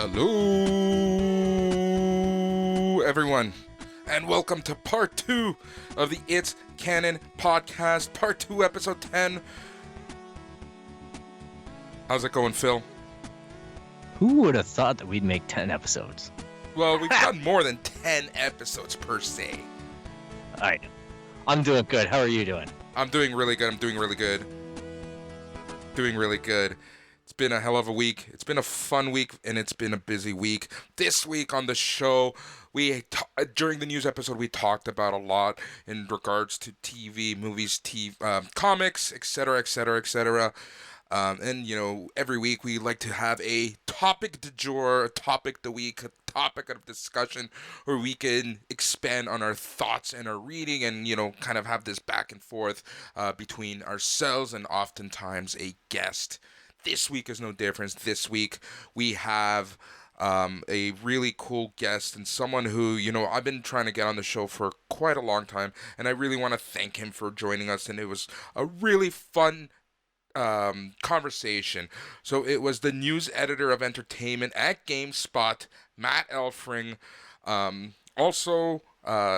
Hello, everyone, and welcome to part 2 of the It's Canon podcast, part 2, episode 10. How's it going, Phil? Who would have thought that we'd make 10 episodes? Well, we've done more than 10 episodes per se. Alright, I'm doing good. How are you doing? I'm doing really good. It's been a hell of a week. It's been a fun week, and it's been a busy week. This week on the show, during the news episode, we talked about a lot in regards to TV, movies, comics, etc., etc., etc. And, you know, every week we like to have a topic du jour, a topic of the week, a topic of discussion where we can expand on our thoughts and our reading and, you know, kind of have this back and forth between ourselves and oftentimes a guest. This week is no difference. This week we have a really cool guest and someone who, you know, I've been trying to get on the show for quite a long time, and I really want to thank him for joining us, and it was a really fun conversation. So it was the news editor of entertainment at GameSpot, Mat Elfring, also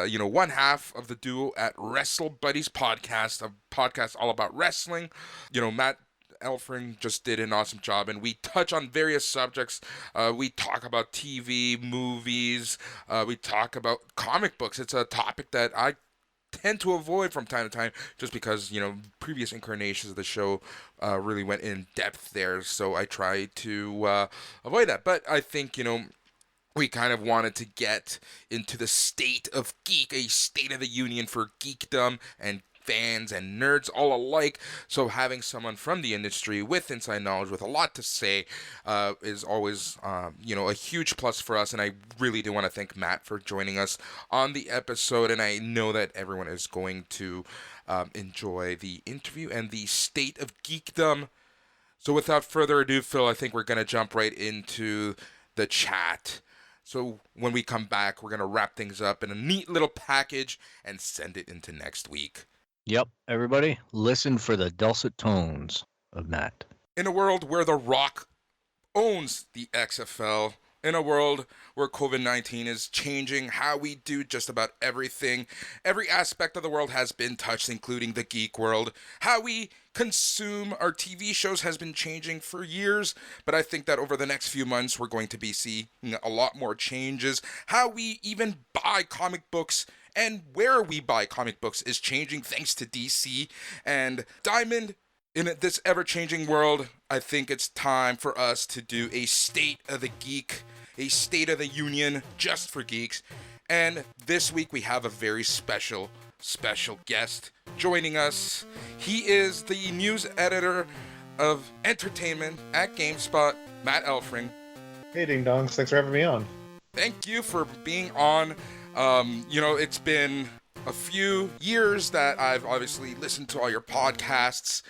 you know, one half of the duo at Wrestle Buddies podcast, a podcast all about wrestling. You know, Mat Elfring just did an awesome job, and we touch on various subjects. We talk about TV, movies, we talk about comic books. It's a topic that I tend to avoid from time to time just because, you know, previous incarnations of the show really went in depth there, so I try to avoid that. But I think, you know, we kind of wanted to get into the state of geek, a state of the union for geekdom and fans and nerds all alike. So having someone from the industry with inside knowledge, with a lot to say, is always, you know, a huge plus for us. And I really do want to thank Matt for joining us on the episode. And I know that everyone is going to enjoy the interview and the state of geekdom. So without further ado, Phil, I think we're going to jump right into the chat. So when we come back, we're going to wrap things up in a neat little package and send it into next week. Yep, everybody, listen for the dulcet tones of Matt. In a world where The Rock owns the XFL, in a world where COVID-19 is changing how we do just about everything, every aspect of the world has been touched, including the geek world. How we consume our TV shows has been changing for years, but I think that over the next few months we're going to be seeing a lot more changes. How we even buy comic books and where we buy comic books is changing thanks to DC and Diamond. In this ever-changing world, I think it's time for us to do a State of the Geek, a State of the Union just for geeks. And this week we have a very special guest joining us. He is the news editor of entertainment at GameSpot, Mat Elfring. Hey, Ding Dongs. Thanks for having me on. Thank you for being on. You know, it's been a few years that I've obviously listened to all your podcasts,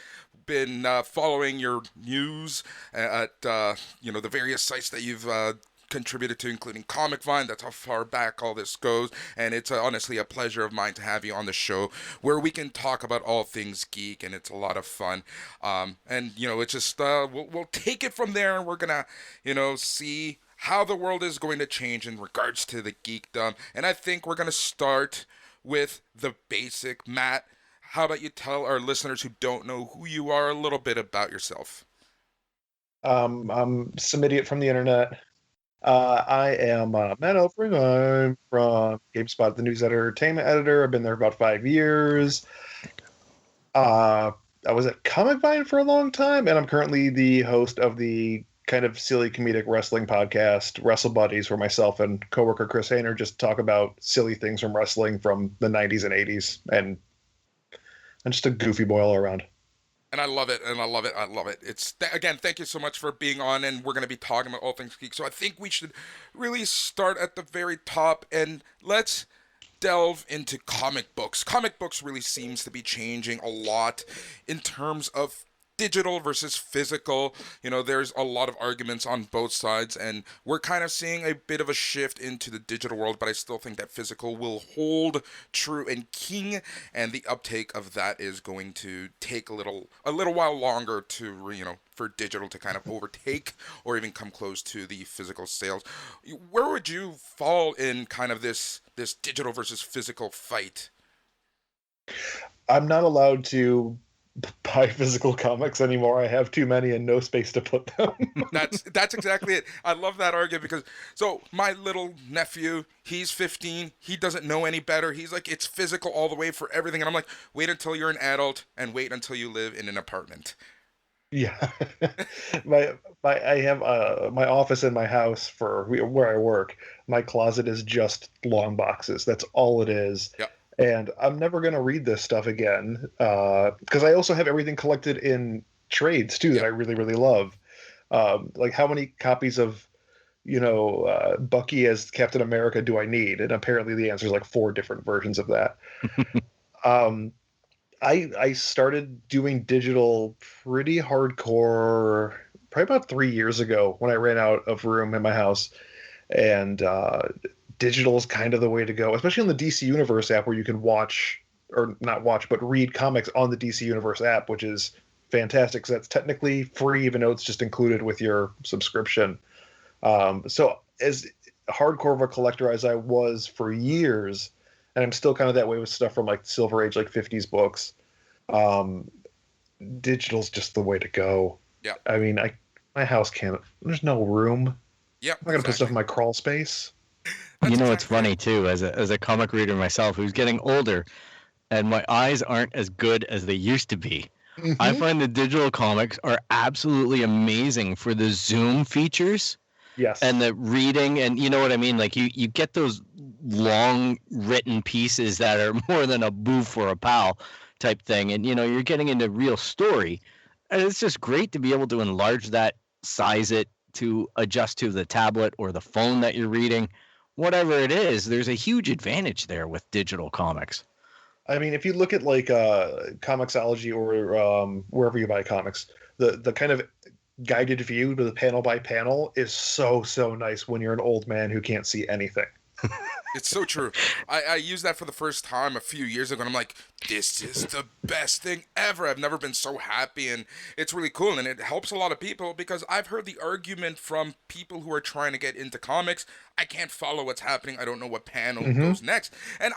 been following your news at, you know, the various sites that you've contributed to, including Comic Vine. That's how far back all this goes, and it's honestly a pleasure of mine to have you on the show where we can talk about all things geek, and it's a lot of fun. And, you know, it's just, we'll take it from there, and we're gonna, you know, see how the world is going to change in regards to the geekdom. And I think we're going to start with the basic. Matt, how about you tell our listeners who don't know who you are a little bit about yourself? I'm some idiot from the internet. I am Matt Elfring. I'm from GameSpot, the news entertainment editor. I've been there about 5 years. I was at Comic Vine for a long time, and I'm currently the host of the kind of silly comedic wrestling podcast, Wrestle Buddies, where myself and coworker Chris Hayner just talk about silly things from wrestling from the 90s and 80s. And I'm just a goofy boy all around. And I love it, and I love it, I love it. Again, thank you so much for being on, and we're going to be talking about all things geek. So I think we should really start at the very top, and let's delve into comic books. Comic books really seems to be changing a lot in terms of digital versus physical. There's a lot of arguments on both sides, and we're kind of seeing a bit of a shift into the digital world, but I still think that physical will hold true and king, and the uptake of that is going to take a little while longer to, for digital to kind of overtake or even come close to the physical sales. Where would you fall in kind of this digital versus physical fight? I'm not allowed to buy physical comics anymore. I have too many and no space to put them. That's exactly it. I love that argument because so my little nephew, he's 15. He doesn't know any better. He's like, it's physical all the way for everything, and I'm like, wait until you're an adult and wait until you live in an apartment. Yeah. my I have my office in my house for where I work. My closet is just long boxes. That's all it is. Yep. And I'm never gonna read this stuff again because I also have everything collected in trades too that Yep. I really really love. Like how many copies of Bucky as Captain America do I need? And apparently the answer is like four different versions of that. Um, I started doing digital pretty hardcore probably about 3 years ago when I ran out of room in my house, and digital is kind of the way to go, especially on the DC Universe app where you can watch or not watch but read comics on the DC Universe app, which is fantastic because that's technically free even though it's just included with your subscription. So as hardcore of a collector as I was for years, and I'm still kind of that way with stuff from like Silver Age, like 50s books. Um, Digital's just the way to go. Yep. I mean, my house can't. There's no room. I'm Yep. not gonna put stuff Exactly. in my crawl space. That's It's exactly it. funny too, as a comic reader myself who's getting older, and my eyes aren't as good as they used to be. I Hmm. find the digital comics are absolutely amazing for the zoom features and Yes. the reading, and you know what I mean? Like you get those long written pieces that are more than a boof or a pal type thing, and you're getting into real story. And it's just great to be able to enlarge that, size it to adjust to the tablet or the phone that you're reading. Whatever it is, there's a huge advantage there with digital comics. I mean, if you look at like Comixology or wherever you buy comics, the kind of guided view to the panel by panel is so nice when you're an old man who can't see anything. It's so true. I used that for the first time a few years ago, and I'm like, this is the best thing ever. I've never been so happy, and it's really cool, and it helps a lot of people because I've heard the argument from people who are trying to get into comics. I can't follow what's happening. I don't know what panel Hmm. goes next. And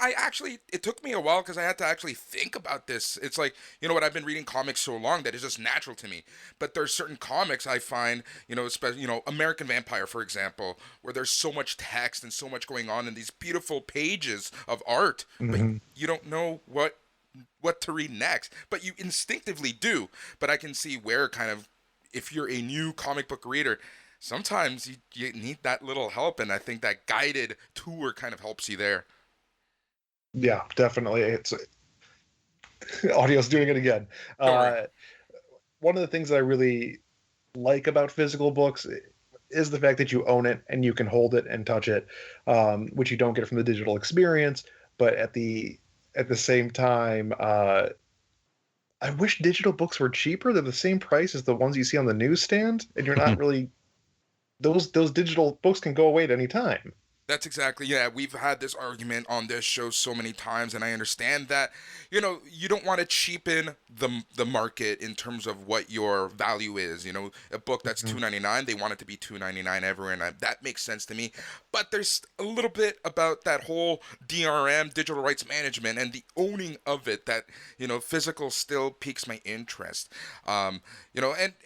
it took me a while because I had to actually think about this. It's like, you know what, I've been reading comics so long that it's just natural to me. But there's certain comics I find, especially, American Vampire, for example, where there's so much text and so much going on in these beautiful pages of art, but Hmm. you don't know what to read next, but you instinctively do. But I can see where kind of if you're a new comic book reader, sometimes you need that little help, and I think that guided tour kind of helps you there. Yeah, definitely. It's audio's doing it again. Don't worry. Uh, One of the things that I really like about physical books is the fact that you own it and you can hold it and touch it, which you don't get from the digital experience. But at the same time, I wish digital books were cheaper. They're the same price as the ones you see on the newsstand, and you're not really those digital books can go away at any time. That's exactly, yeah. We've had this argument on this show so many times, and I understand that, you don't want to cheapen the market in terms of what your value is. A book that's Mhm. $2.99, they want it to be $2.99 everywhere, and that makes sense to me. But there's a little bit about that whole DRM, digital rights management, and the owning of it that physical still piques my interest. And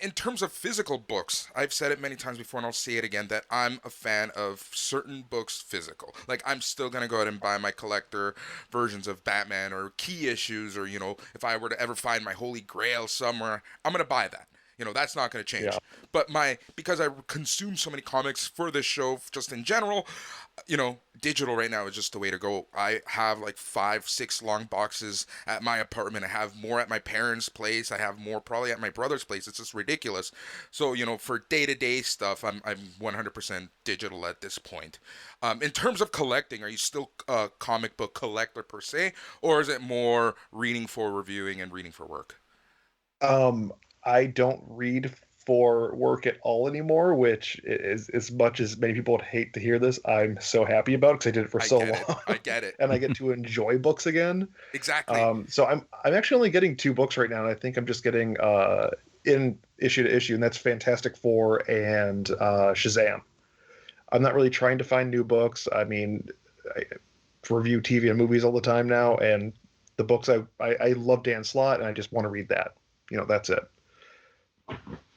in terms of physical books, I've said it many times before, and I'll say it again that I'm a fan of certain books physical. Like I'm still gonna go out and buy my collector versions of Batman or key issues, or if I were to ever find my holy grail somewhere, I'm gonna buy that. That's not going to Yeah. change. But because I consume so many comics for this show, just in general, digital right now is just the way to go. I have like 5, 6 long boxes at my apartment. I have more at my parents' place. I have more probably at my brother's place. It's just ridiculous. So, for day to day stuff, I'm 100% digital at this point. In terms of collecting, are you still a comic book collector per se, or is it more reading for reviewing and reading for work? Um, I don't read for work at all anymore, which is, as much as many people would hate to hear this, I'm so happy about because I did it for I so get it. I long, get it. and I get to enjoy books again. Exactly. So I'm actually only getting 2 books right now, and I think I'm just getting in issue to issue, and that's Fantastic Four and Shazam. I'm not really trying to find new books. I mean, I review TV and movies all the time now, and the books I love Dan Slott, and I just want to read that. That's it.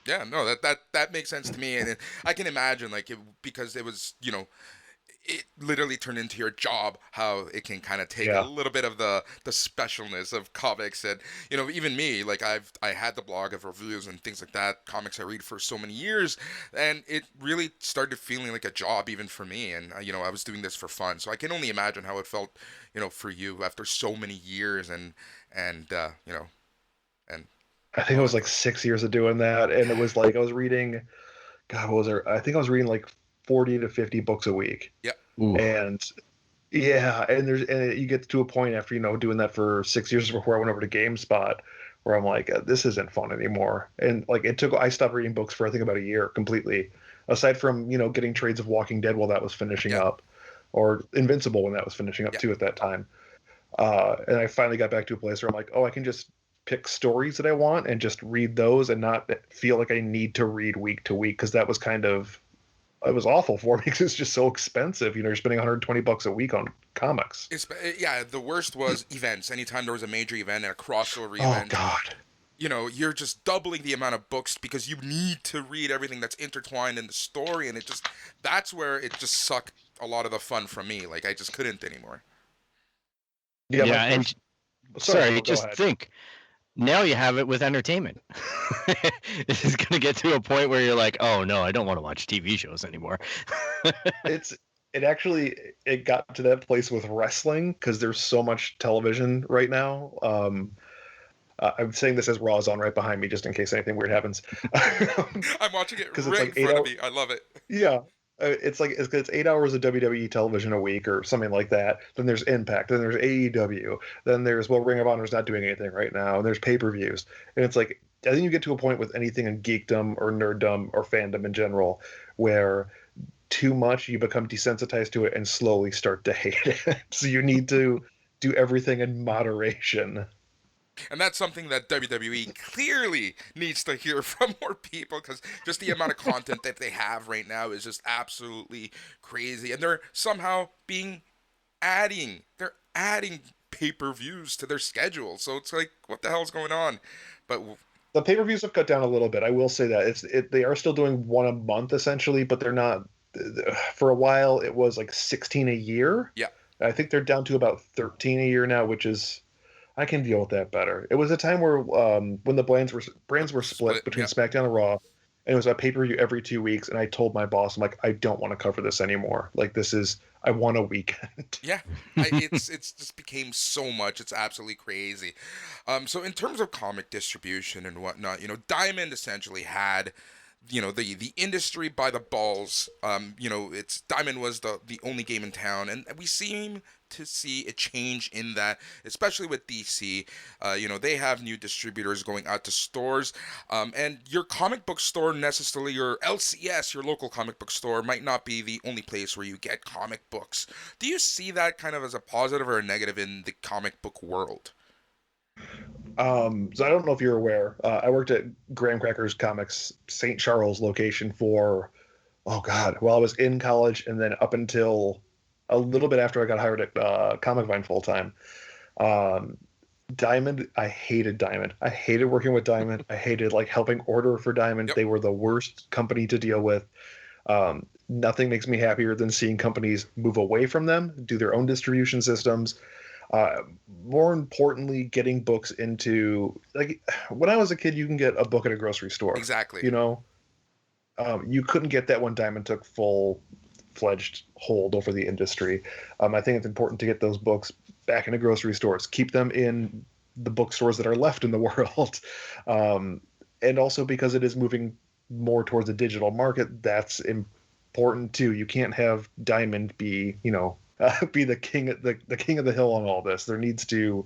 Yeah, no, that makes sense to me, and I can imagine like because it was, it literally turned into your job, how it can kind of take a Yeah. little bit of the specialness of comics. And even me, like I had the blog of reviews and things like that, comics I read for so many years, and it really started feeling like a job even for me. And I was doing this for fun, so I can only imagine how it felt, for you after so many years, and and I think it all was that. like 6 years of doing that, and it Yeah. was like I was reading. God, what was there? I think I was reading like 40 to 50 books a week, Yeah. Ooh. and yeah, and you get to a point after doing that for 6 years before I went over to GameSpot, where I'm like, this isn't fun anymore, and like I stopped reading books for I think about a year completely, aside from getting trades of Walking Dead while that was finishing Yeah. up, or Invincible when that was finishing up Yeah. too at that time. And I finally got back to a place where I'm like, oh, I can just pick stories that I want and just read those and not feel like I need to read week to week, because that was it was awful for me because it's just so expensive. You're spending $120 a week on comics. Yeah, the worst was events. Anytime there was a major event and a crossover Oh event, God. you're just doubling the amount of books because you need to read everything that's intertwined in the story, and that's where it just sucked a lot of the fun from me. Like I just couldn't anymore. Yeah, my Yeah, and first. Sorry, sorry, Phil, go just ahead. think. Now you have it with entertainment. It's gonna get to a point where you're like, oh no, I don't want to watch TV shows anymore. It's it actually it got to that place with wrestling because there's so much television right now. I'm saying this as Raw's on right behind me, just in case anything weird happens. I'm watching it Because it's right like in eight front of hours. me. I love it. Yeah, it's 8 hours of WWE television a week or something like that. Then there's Impact. Then there's AEW. Then there's Ring of Honor's not doing anything right now. And there's pay-per-views. And it's like I think you get to a point with anything in geekdom or nerddom or fandom in general where too much you become desensitized to it and slowly start to hate it. So you need to do everything in moderation. And that's something that WWE clearly needs to hear from more people, because just the amount of content that they have right now is just absolutely crazy. And they're somehow they're adding pay-per-views to their schedule. So it's like, what the hell's going on? But The pay-per-views have cut down a little bit. I will say that they are still doing one a month essentially, but they're not. For a while, it was like 16 a year. yeah, I think they're down to about 13 a year now, which is I can deal with that better. It was a time where when the brands were split split. between Yeah, SmackDown and Raw, and it was a pay-per-view every 2 weeks. And I told my boss, I'm like, I don't want to cover this anymore. Like I want a weekend. yeah. It's just became so much. It's absolutely crazy. So in terms of comic distribution and whatnot, Diamond essentially had, the industry by the balls. It's Diamond was the only game in town, and we seem to see a change in that, especially with DC. They have new distributors going out to stores, and your comic book store, necessarily your LCS, your local comic book store, might not be the only place where you get comic books. Do you see that kind of as a positive or a negative in the comic book world? So I don't know if you're aware. I worked at Graham Crackers Comics St. Charles location for, oh God, well, I was in college and then up until a little bit after I got hired at Comic Vine full time. Um, Diamond, I hated Diamond. I hated working with Diamond. I hated like helping order for Diamond. Yep. They were the worst company to deal with. Nothing makes me happier than seeing companies move away from them, do their own distribution systems. Uh, More importantly, getting books into like when I was a kid, you can get a book at a grocery store. Exactly. You know, you couldn't get that when Diamond took full fledged hold over the industry. I think it's important to get those books back into grocery stores, keep them in the bookstores that are left in the world, and also because it is moving more towards a digital market, that's important too. You can't have Diamond be, be the king of the hill on all this. There needs to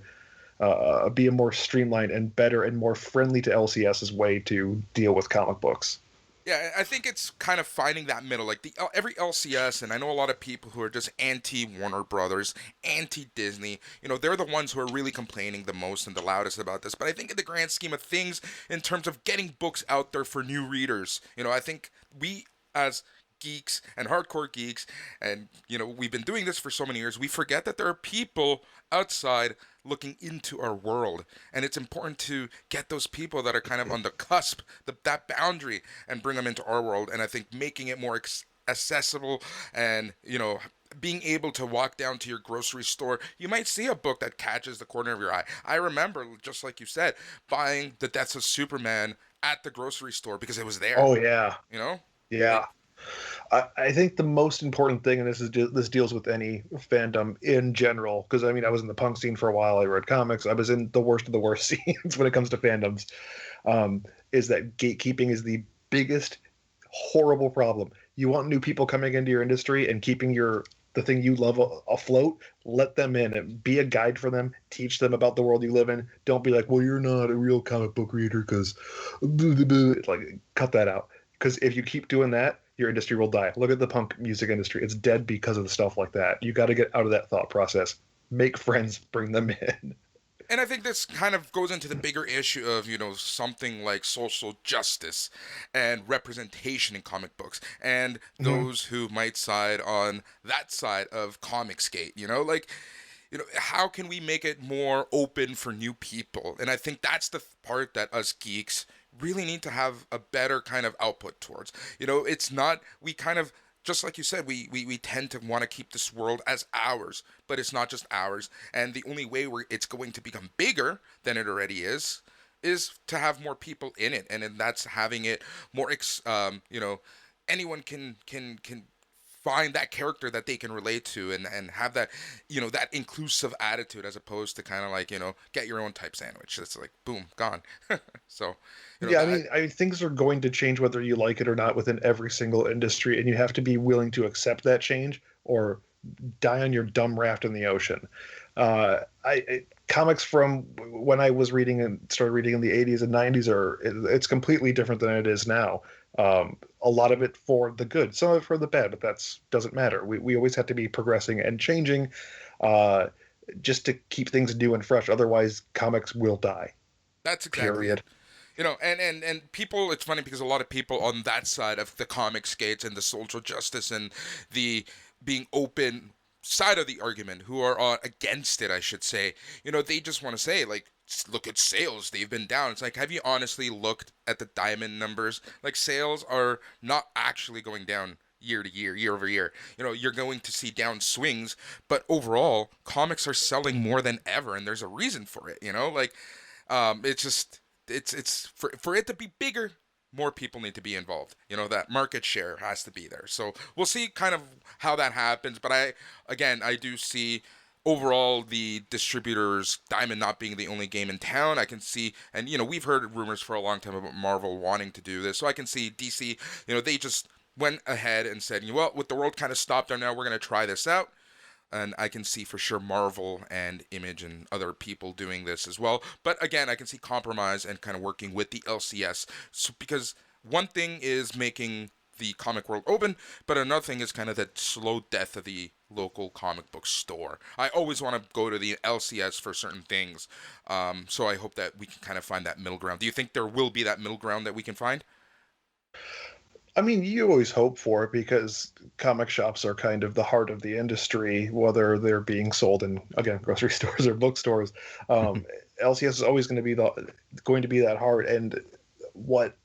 be a more streamlined and better and more friendly to LCS's way to deal with comic books. Yeah, I think it's kind of finding that middle. Like every LCS, and I know a lot of people who are just anti Warner Brothers, anti Disney. They're the ones who are really complaining the most and the loudest about this. But I think in the grand scheme of things, in terms of getting books out there for new readers, I think we as geeks and hardcore geeks, and we've been doing this for so many years, we forget that there are people outside looking into our world, and it's important to get those people that are kind of on the cusp, that boundary, and bring them into our world. And I think making it more accessible, and being able to walk down to your grocery store, you might see a book that catches the corner of your eye. I remember, just like you said, buying The Deaths of Superman at the grocery store because it was there. Oh yeah, yeah. Like, I think the most important thing, and this deals with any fandom in general, because I mean I was in the punk scene for a while. I read comics. I was in the worst of the worst scenes when it comes to fandoms. Is that gatekeeping is the biggest horrible problem. You want new people coming into your industry and keeping the thing you love afloat. Let them in and be a guide for them. Teach them about the world you live in. Don't be like, well, you're not a real comic book reader because, like, cut that out. Because if you keep doing that, your industry will die. Look at the punk music industry. It's dead because of the stuff like that. You got to get out of that thought process. Make friends, bring them in. And I think this kind of goes into the bigger issue of, something like social justice and representation in comic books, and those who might side on that side of Comicsgate. How can we make it more open for new people? And I think that's the part that us geeks really need to have a better kind of output towards. It's not, we kind of, just like you said, we tend to want to keep this world as ours, but it's not just ours. And the only way it's going to become bigger than it already is to have more people in it. And then that's having it more, anyone can find that character that they can relate to, and have that, that inclusive attitude, as opposed to kind of like, get your own type sandwich. It's like, boom, gone. So, Yeah, I mean, things are going to change whether you like it or not within every single industry, and you have to be willing to accept that change or die on your dumb raft in the ocean. Comics from when I was reading and started reading in the 80s and 90s it's completely different than it is now. A lot of it for the good, some of it for the bad, but that's doesn't matter. We always have to be progressing and changing, just to keep things new and fresh. Otherwise, comics will die. That's exactly Period. it. And people, it's funny because a lot of people on that side of the Comicsgate and the social justice and the being open side of the argument, who are against it, I should say, they just want to say, like, look at sales, they've been down. It's like, have you honestly looked at the diamond numbers? Like, sales are not actually going down year to year, year over year. You're going to see down swings, but overall, comics are selling more than ever, and there's a reason for it. Like, it's just, it's for it to be bigger, more people need to be involved. That market share has to be there. So we'll see kind of how that happens. But I do see overall the distributors, Diamond not being the only game in town. I can see, and we've heard rumors for a long time about Marvel wanting to do this. So I can see DC, they just went ahead and said, well, with the world kind of stopped there now, we're going to try this out. And I can see for sure Marvel and Image and other people doing this as well. But again, I can see compromise and kind of working with the LCS. So, because one thing is making the comic world open, but another thing is kind of that slow death of the local comic book store. I always want to go to the LCS for certain things. So I hope that we can kind of find that middle ground. Do you think there will be that middle ground that we can find? I mean, you always hope for it because comic shops are kind of the heart of the industry, whether they're being sold in, again, grocery stores or bookstores. LCS is always going to be that heart, and what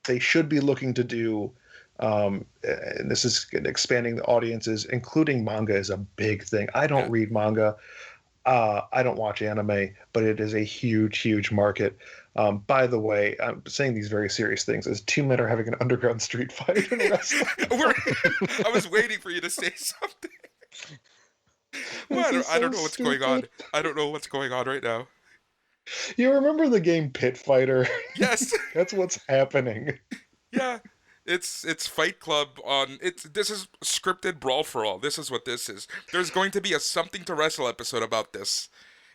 they should be looking to do, and this is expanding the audiences, including manga, is a big thing. I don't read manga. I don't watch anime, but it is a huge, huge market. By the way, I'm saying these very serious things as two men are having an underground street fight in wrestling. I was waiting for you to say something. Well, I don't know what's going on. I don't know what's going on right now. You remember the game Pit Fighter? Yes. That's what's happening. Yeah. It's Fight Club on this is scripted brawl for all. This is what this is. There's going to be a something to wrestle episode about this.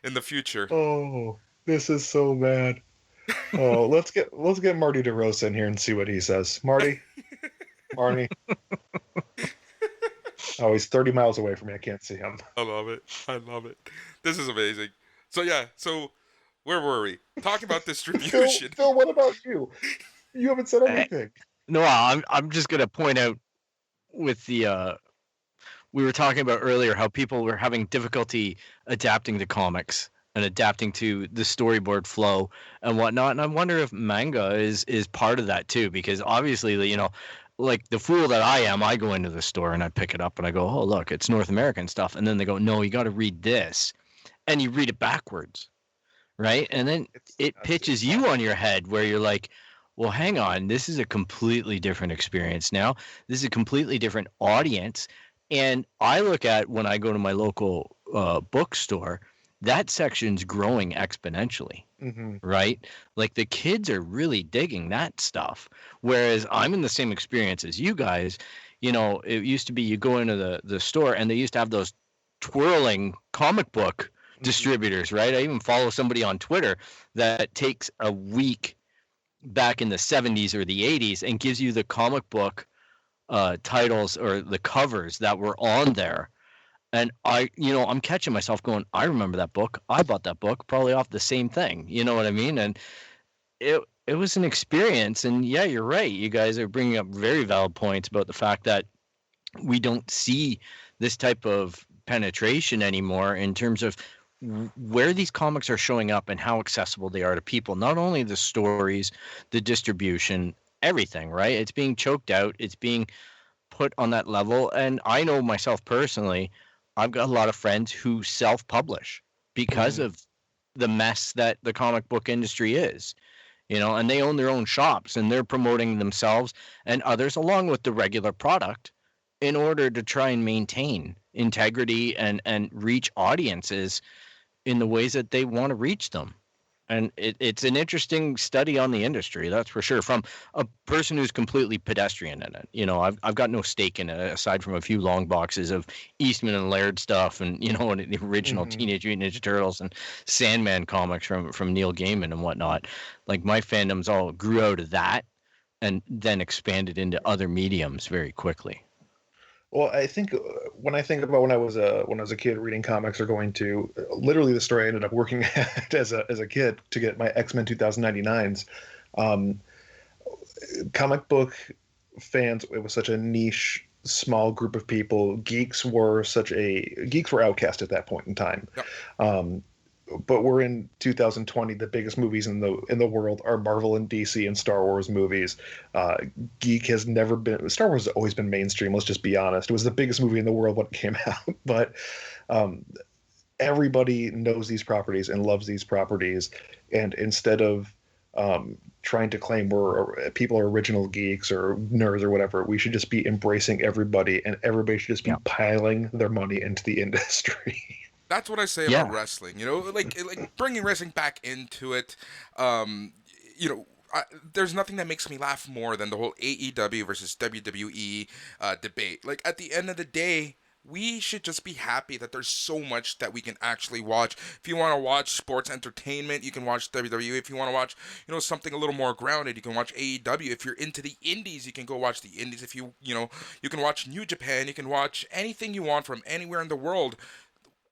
in the future. Oh, this is so bad. Oh, let's get Marty DeRosa in here and see what he says. Marty. Oh, he's 30 miles away from me. I can't see him. I love it. I love it. This is amazing. So yeah, so where were we? Talking about Phil, distribution. Phil, what about you? You haven't said Eh, anything. No, I'm just gonna point out with the we were talking about earlier how people were having difficulty adapting to comics and adapting to the storyboard flow and whatnot. And I wonder if manga is part of that too, because obviously, like the fool that I am, I go into the store and I pick it up and I go, oh look, it's North American stuff, and then they go, no, you got to read this, and you read it backwards, right? And then it pitches you on your head where you're like, well, hang on, this is a completely different experience now. This is a completely different audience. And I look at when I go to my local bookstore, that section's growing exponentially, Mm-hmm. right? Like the kids are really digging that stuff. Whereas I'm in the same experience as you guys. It used to be you go into the store and they used to have those twirling comic book distributors, right? I even follow somebody on Twitter that takes a week back in the 70s or the 80s and gives you the comic book titles or the covers that were on there. And I'm catching myself going, I remember that book. I bought that book probably off the same thing. You know what I mean? And it was an experience. And yeah, you're right. You guys are bringing up very valid points about the fact that we don't see this type of penetration anymore in terms of where these comics are showing up and how accessible they are to people. Not only the stories, the distribution, everything, right? It's being choked out. It's being put on that level. And I know myself personally, I've got a lot of friends who self-publish because of the mess that the comic book industry is, and they own their own shops and they're promoting themselves and others along with the regular product in order to try and maintain integrity and reach audiences in the ways that they want to reach them. And it's an interesting study on the industry, that's for sure. From a person who's completely pedestrian in it, I've got no stake in it aside from a few long boxes of Eastman and Laird stuff, and and the original Teenage Mutant Ninja Turtles and Sandman comics from Neil Gaiman and whatnot. Like my fandoms all grew out of that, and then expanded into other mediums very quickly. Well, I think when I think about when I was a kid reading comics or going to literally the store I ended up working at as a kid to get my X-Men 2099s, comic book fans, it was such a niche small group of people. Geeks were outcast at that point in time. Yep. But we're in 2020. The biggest movies in the world are Marvel and DC and Star Wars movies. Geek has never been. Star Wars has always been mainstream. Let's just be honest. It was the biggest movie in the world when it came out. But everybody knows these properties and loves these properties. And instead of trying to claim people are original geeks or nerds or whatever, we should just be embracing everybody, and everybody should just be piling their money into the industry. That's what I say about wrestling. Like bringing wrestling back into it. There's nothing that makes me laugh more than the whole AEW versus WWE debate. Like at the end of the day, we should just be happy that there's so much that we can actually watch. If you want to watch sports entertainment, you can watch WWE. If you want to watch, something a little more grounded, you can watch AEW. If you're into the indies, you can go watch the indies. If you can watch New Japan, you can watch anything you want from anywhere in the world.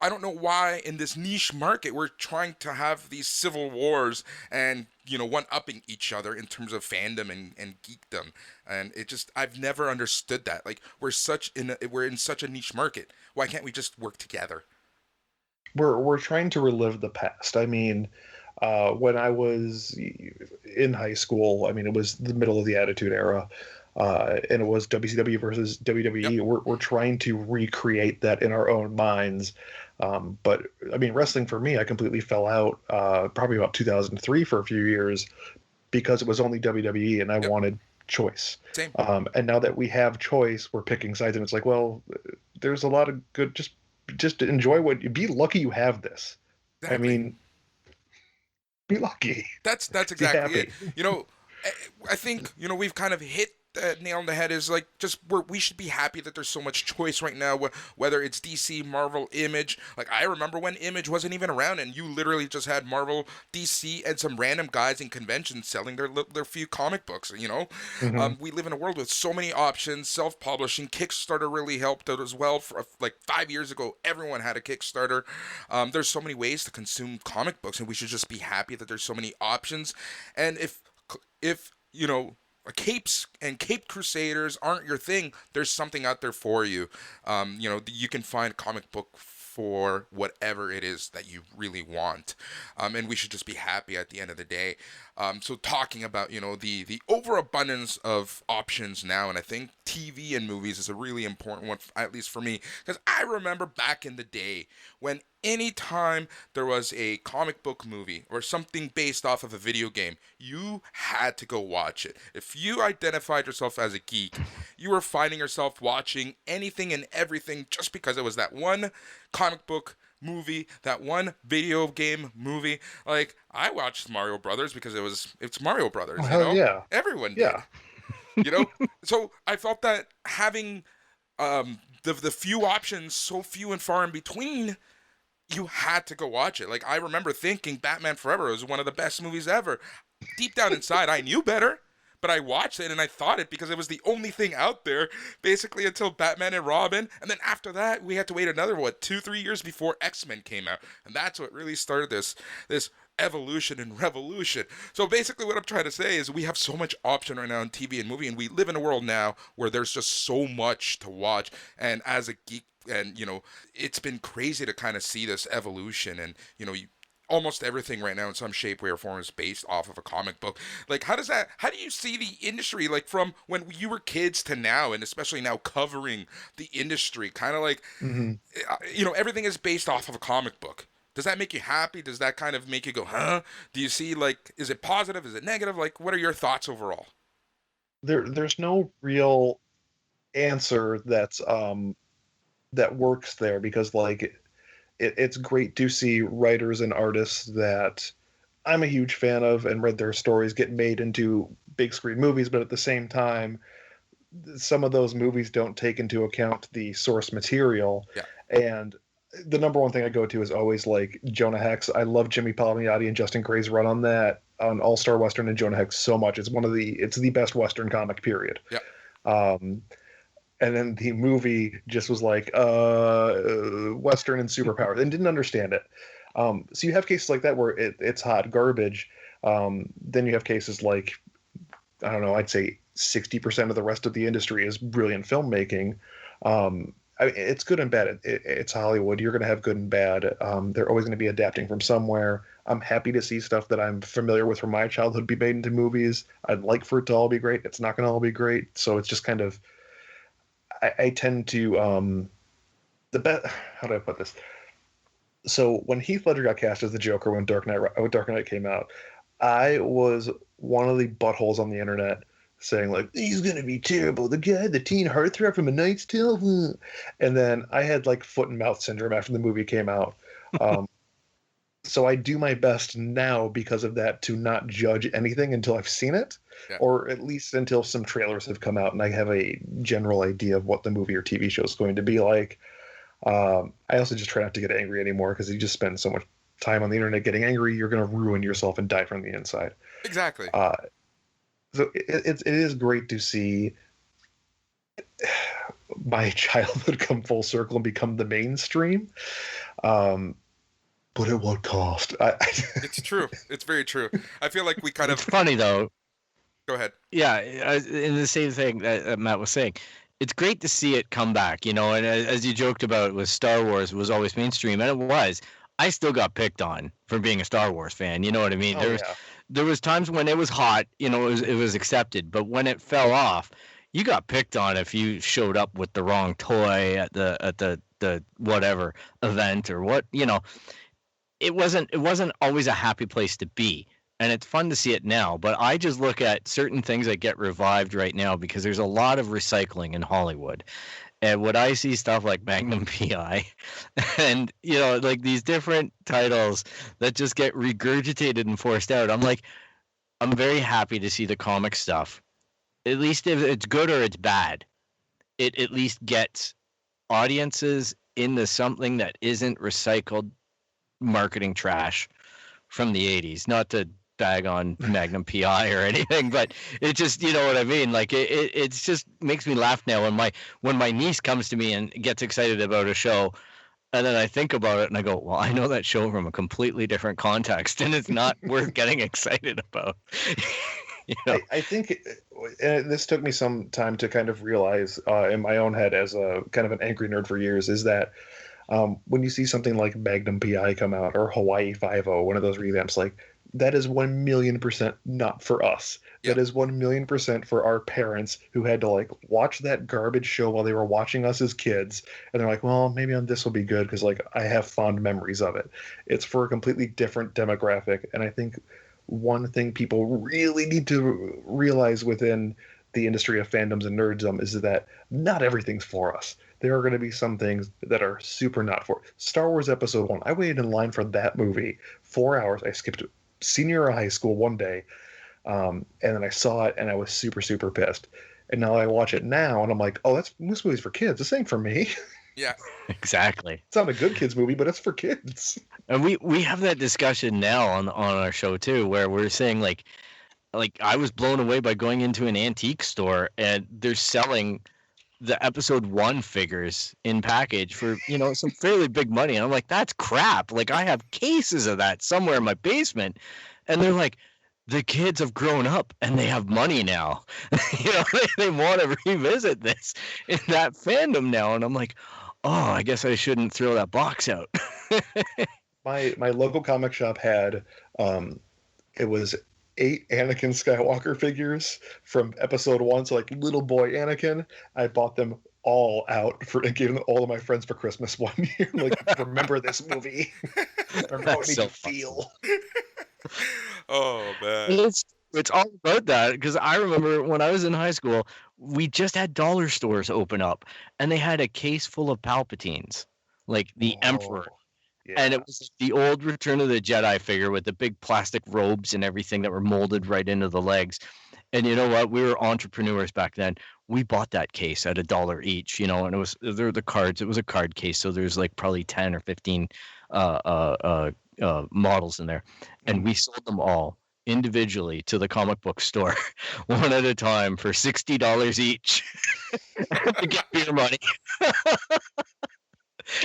I don't know why in this niche market we're trying to have these civil wars and one-upping each other in terms of fandom and geekdom, and I've never understood that. Like we're in such a niche market. Why can't we just work together? We're trying to relive the past. I mean, when I was in high school, I mean it was the middle of the Attitude Era. And it was WCW versus WWE. Yep. We're trying to recreate that in our own minds. But I mean, wrestling for me, I completely fell out probably about 2003 for a few years because it was only WWE and I wanted choice. Same. And now that we have choice, we're picking sides, and it's like, well, there's a lot of good. Just enjoy be lucky you have this. Exactly. I mean, be lucky. That's exactly it. I think we've kind of hit the nail on the head is like just we should be happy that there's so much choice right now. Whether it's DC, Marvel, Image. Like I remember when Image wasn't even around, and you literally just had Marvel, DC, and some random guys in conventions selling their few comic books. Hmm. We live in a world with so many options. Self-publishing, Kickstarter really helped out as well. For like 5 years ago, everyone had a Kickstarter. There's so many ways to consume comic books, and we should just be happy that there's so many options. And if capes and cape crusaders aren't your thing, there's something out there for you. You can find comic book for whatever it is that you really want, and we should just be happy at the end of the day. So talking about the overabundance of options now, and I think TV and movies is a really important one, at least for me, because I remember back in the day when anytime there was a comic book movie or something based off of a video game, you had to go watch it. If you identified yourself as a geek, you were finding yourself watching anything and everything just because it was that one comic book movie, that one video game movie. Like I watched Mario Brothers because it's Mario Brothers, Oh, hell yeah. Everyone did. Yeah. You know? So I felt that having the few options so few and far in between, you had to go watch it. Like I remember thinking Batman Forever was one of the best movies ever. Deep down inside, I knew better, but I watched it and I thought it because it was the only thing out there, basically until Batman and Robin, and then after that, we had to wait another 2-3 years before X-Men came out, and that's what really started this evolution and revolution. So basically, what I'm trying to say is we have so much option right now in TV and movie, and we live in a world now where there's just so much to watch. And as a geek, and it's been crazy to kind of see this evolution, and almost everything right now in some shape, way, or form is based off of a comic book. Like, how do you see the industry, like, from when you were kids to now, and especially now covering the industry, kind of like, Hmm. everything is based off of a comic book. Does that make you happy? Does that kind of make you go, huh? Do you see, like, is it positive? Is it negative? Like, what are your thoughts overall? There's no real answer that works there, because like it's great to see writers and artists that I'm a huge fan of and read their stories get made into big screen movies, but at the same time, some of those movies don't take into account the source material. Yeah. And the number one thing I go to is always like Jonah Hex. I love Jimmy Palmiotti and Justin Gray's run on that, on All Star Western and Jonah Hex, so much. It's the best Western comic, period. Yeah. Um, and then the movie just was like Western and superpower, and didn't understand it. So you have cases like that where it's hot garbage. Then you have cases like, I don't know, I'd say 60% of the rest of the industry is brilliant filmmaking. It's good and bad. It's Hollywood. You're going to have good and bad. They're always going to be adapting from somewhere. I'm happy to see stuff that I'm familiar with from my childhood be made into movies. I'd like for it to all be great. It's not going to all be great. So it's just kind of, I tend to, how do I put this? So when Heath Ledger got cast as the Joker when Dark Knight came out, I was one of the buttholes on the internet saying like, he's gonna be terrible. The teen heartthrob from A Knight's Tale. And then I had like foot and mouth syndrome after the movie came out. So I do my best now because of that to not judge anything until I've seen it, Yeah. or at least until some trailers have come out and I have a general idea of what the movie or TV show is going to be like. I also just try not to get angry anymore, because you just spend so much time on the internet getting angry, you're going to ruin yourself and die from the inside. Exactly. So it is great to see my childhood come full circle and become the mainstream. But at what cost? It's true. It's very true. I feel like we kind It's of. funny though. Go ahead. Yeah, in the same thing that Matt was saying, it's great to see it come back, and as you joked about with Star Wars, was always mainstream, and it was. I still got picked on for being a Star Wars fan. You know what I mean? Oh, There was times when it was hot, it was accepted, but when it fell off, you got picked on if you showed up with the wrong toy at the whatever event or what. It wasn't always a happy place to be. And it's fun to see it now, but I just look at certain things that get revived right now because there's a lot of recycling in Hollywood. And when I see stuff like Magnum PI and, like these different titles that just get regurgitated and forced out, I'm like, I'm very happy to see the comic stuff at least if it's good or it's bad, it at least gets audiences into something that isn't recycled marketing trash from the 80s. Not to bag on Magnum PI or anything, but it just, you know what I mean? Like it just makes me laugh now when my niece comes to me and gets excited about a show, and then I think about it and I go, well, I know that show from a completely different context and it's not worth getting excited about. You know? I think this took me some time to kind of realize in my own head as a kind of an angry nerd for years is that when you see something like Magnum PI come out or Hawaii Five-O, one of those revamps, like that is 1,000,000% not for us. Yep. That is 1,000,000% for our parents who had to like watch that garbage show while they were watching us as kids, and they're like, well, maybe this will be good because like I have fond memories of it. It's for a completely different demographic, and I think one thing people really need to realize within the industry of fandoms and nerddom is that not everything's for us. There are going to be some things that are super not for Star Wars Episode 1. I waited in line for that movie 4 hours. I skipped senior year of high school one day, and then I saw it and I was super, super pissed. And now I watch it now and I'm like, oh, this movie's for kids. This ain't for me. Yeah. Exactly. It's not a good kids movie, but it's for kids. And we have that discussion now on our show too, where we're saying like I was blown away by going into an antique store and they're selling the episode 1 figures in package for, you know, some fairly big money. And I'm like, that's crap. Like I have cases of that somewhere in my basement. And they're like, the kids have grown up and they have money now. You know, they want to revisit this in that fandom now. And I'm like, oh, I guess I shouldn't throw that box out. My local comic shop had it was 8 Anakin Skywalker figures from episode 1, so like little boy Anakin. I bought them all out and gave them all to my friends for Christmas one year. I'm like, remember this movie? Remember how it made so you feel? Oh man. It's all about that, because I remember when I was in high school, we just had dollar stores open up and they had a case full of Palpatines, like the Emperor. Yeah. And it was the old Return of the Jedi figure with the big plastic robes and everything that were molded right into the legs. And you know what? We were entrepreneurs back then. We bought that case at $1 each, you know, and there were the cards. It was a card case, so there's like probably 10 or 15 models in there, and we sold them all individually to the comic book store, one at a time for $60 each to get beer money.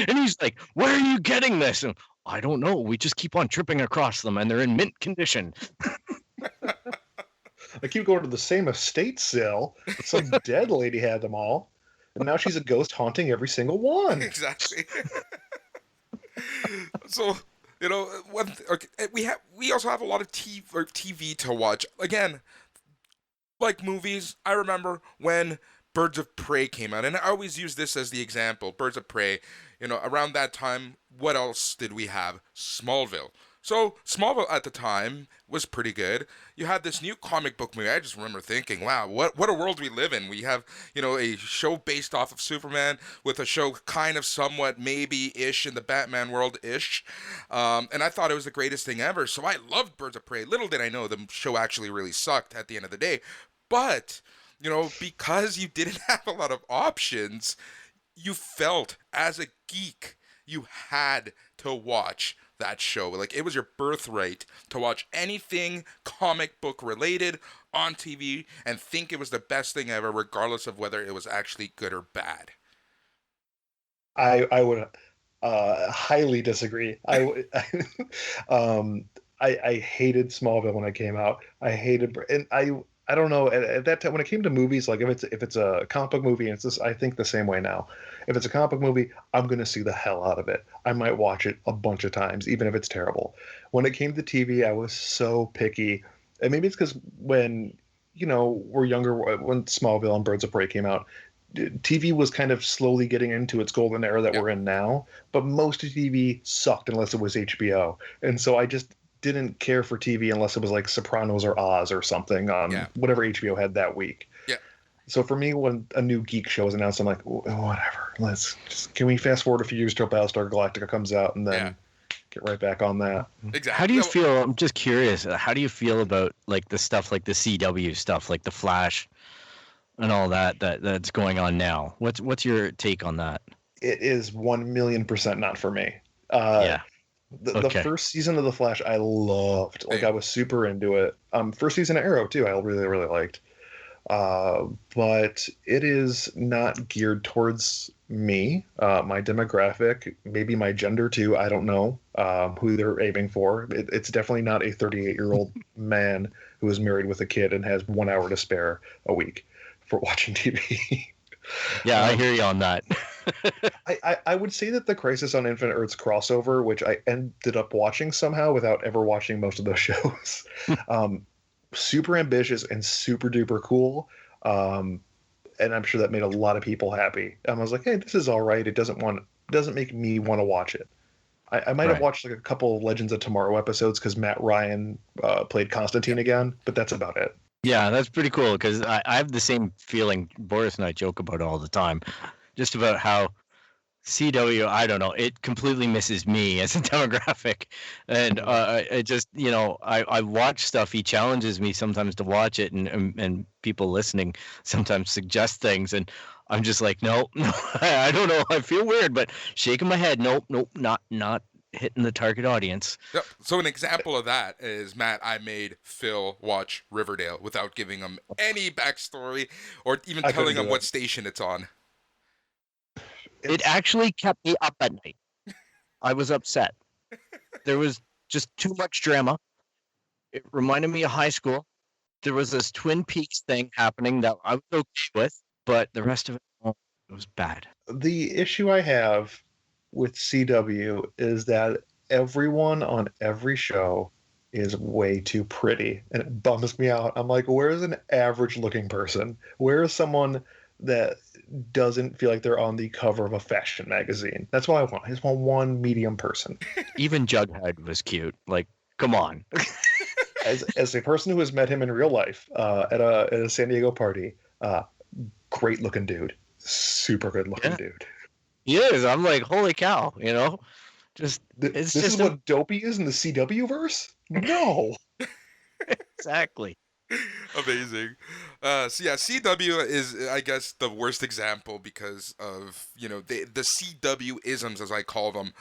And he's like, where are you getting this? And I don't know. We just keep on tripping across them and they're in mint condition. I keep going to the same estate sale. Some dead lady had them all, and now she's a ghost haunting every single one. Exactly. So, you know, we also have a lot of TV to watch. Again, like movies, I remember when Birds of Prey came out, and I always use this as the example. Birds of Prey, you know, around that time, what else did we have? Smallville. So Smallville at the time was pretty good. You had this new comic book movie. I just remember thinking, wow, what a world we live in. We have, you know, a show based off of Superman with a show kind of somewhat maybe-ish in the Batman world-ish. And I thought it was the greatest thing ever. So I loved Birds of Prey. Little did I know the show actually really sucked at the end of the day. But, you know, because you didn't have a lot of options, you felt as a geek you had to watch that show. Like, it was your birthright to watch anything comic book related on TV and think it was the best thing ever, regardless of whether it was actually good or bad. I would highly disagree. I hated Smallville when it came out. And I don't know, at that time when it came to movies, like if it's a comic book movie, and it's this, I think the same way now. If it's a comic book movie, I'm gonna see the hell out of it. I might watch it a bunch of times, even if it's terrible. When it came to TV, I was so picky, and maybe it's because when we're younger, when Smallville and Birds of Prey came out, TV was kind of slowly getting into its golden era that we're in now. But most of TV sucked unless it was HBO, and so I just didn't care for TV unless it was like Sopranos or Oz or something on whatever HBO had that week. Yeah. So for me, when a new geek show is announced, I'm like, whatever. Can we fast forward a few years till Battlestar Galactica comes out and then get right back on that? Exactly. How do you feel? I'm just curious. How do you feel about like the stuff like the CW stuff, like the Flash, and all that's going on now. What's your take on that? It is 1,000,000% not for me. Uh, Yeah. the Okay. first season of The Flash I loved. Like, I Same. was super into it. First season of Arrow too, I really, really liked. But it is not geared towards me, my demographic, maybe my gender too. I don't know who they're aiming for. It's definitely not a 38-year-old man who is married with a kid and has 1 hour to spare a week for watching TV. Yeah, I hear you on that. I would say that the Crisis on Infinite Earths crossover, which I ended up watching somehow without ever watching most of those shows, um, super ambitious and super duper cool. Um, and I'm sure that made a lot of people happy. I was like, hey, this is all right. It doesn't make me want to watch it. I might have Right. watched like a couple of Legends of Tomorrow episodes because Matt Ryan played Constantine again, but that's about it. Yeah, that's pretty cool because I have the same feeling. Boris and I joke about it all the time, just about how CW, I don't know, it completely misses me as a demographic. And I just, I watch stuff. He challenges me sometimes to watch it, and people listening sometimes suggest things. And I'm just like, no, no, I don't know. I feel weird, but shaking my head, nope, nope, not hitting the target audience. Yep. So an example of that is, Matt, I made Phil watch Riverdale without giving him any backstory or even I telling couldn't him do what it. station it's on. It It's actually kept me up at night. I was upset. There was just too much drama. It reminded me of high school. There was this Twin Peaks thing happening that I was okay with, but the rest of it, oh, it was bad. the issue I have with CW is that everyone on every show is way too pretty and it bums me out. I'm like, where's an average looking person? Where is someone that doesn't feel like they're on the cover of a fashion magazine? That's what I want. I just want one medium person. Even Jughead was cute. Like, come on. As a person who has met him in real life at a San Diego party, great looking dude, super good looking Yeah, dude. he is. I'm like, holy cow, Just it's This is just a, what Dopey is in the CW verse? No. exactly. Amazing. So yeah, CW is, I guess, the worst example because of the CW isms, as I call them,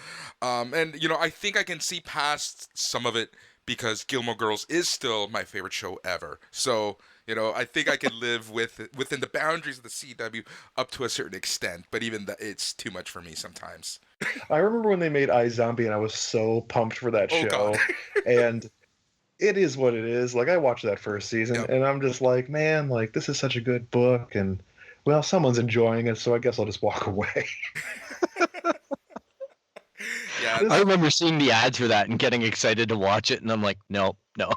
and I think I can see past some of it because Gilmore Girls is still my favorite show ever. So I think I can live within the boundaries of the CW up to a certain extent, but even that, it's too much for me sometimes. I remember when they made iZombie and I was so pumped for that Oh God. show. And it is what it is. Like, I watched that first season Yep. and I'm just like, man, like, this is such a good book and well, someone's enjoying it, so I guess I'll just walk away. Yeah. I This remember seeing the ads for that and getting excited to watch it, and I'm like, no, no.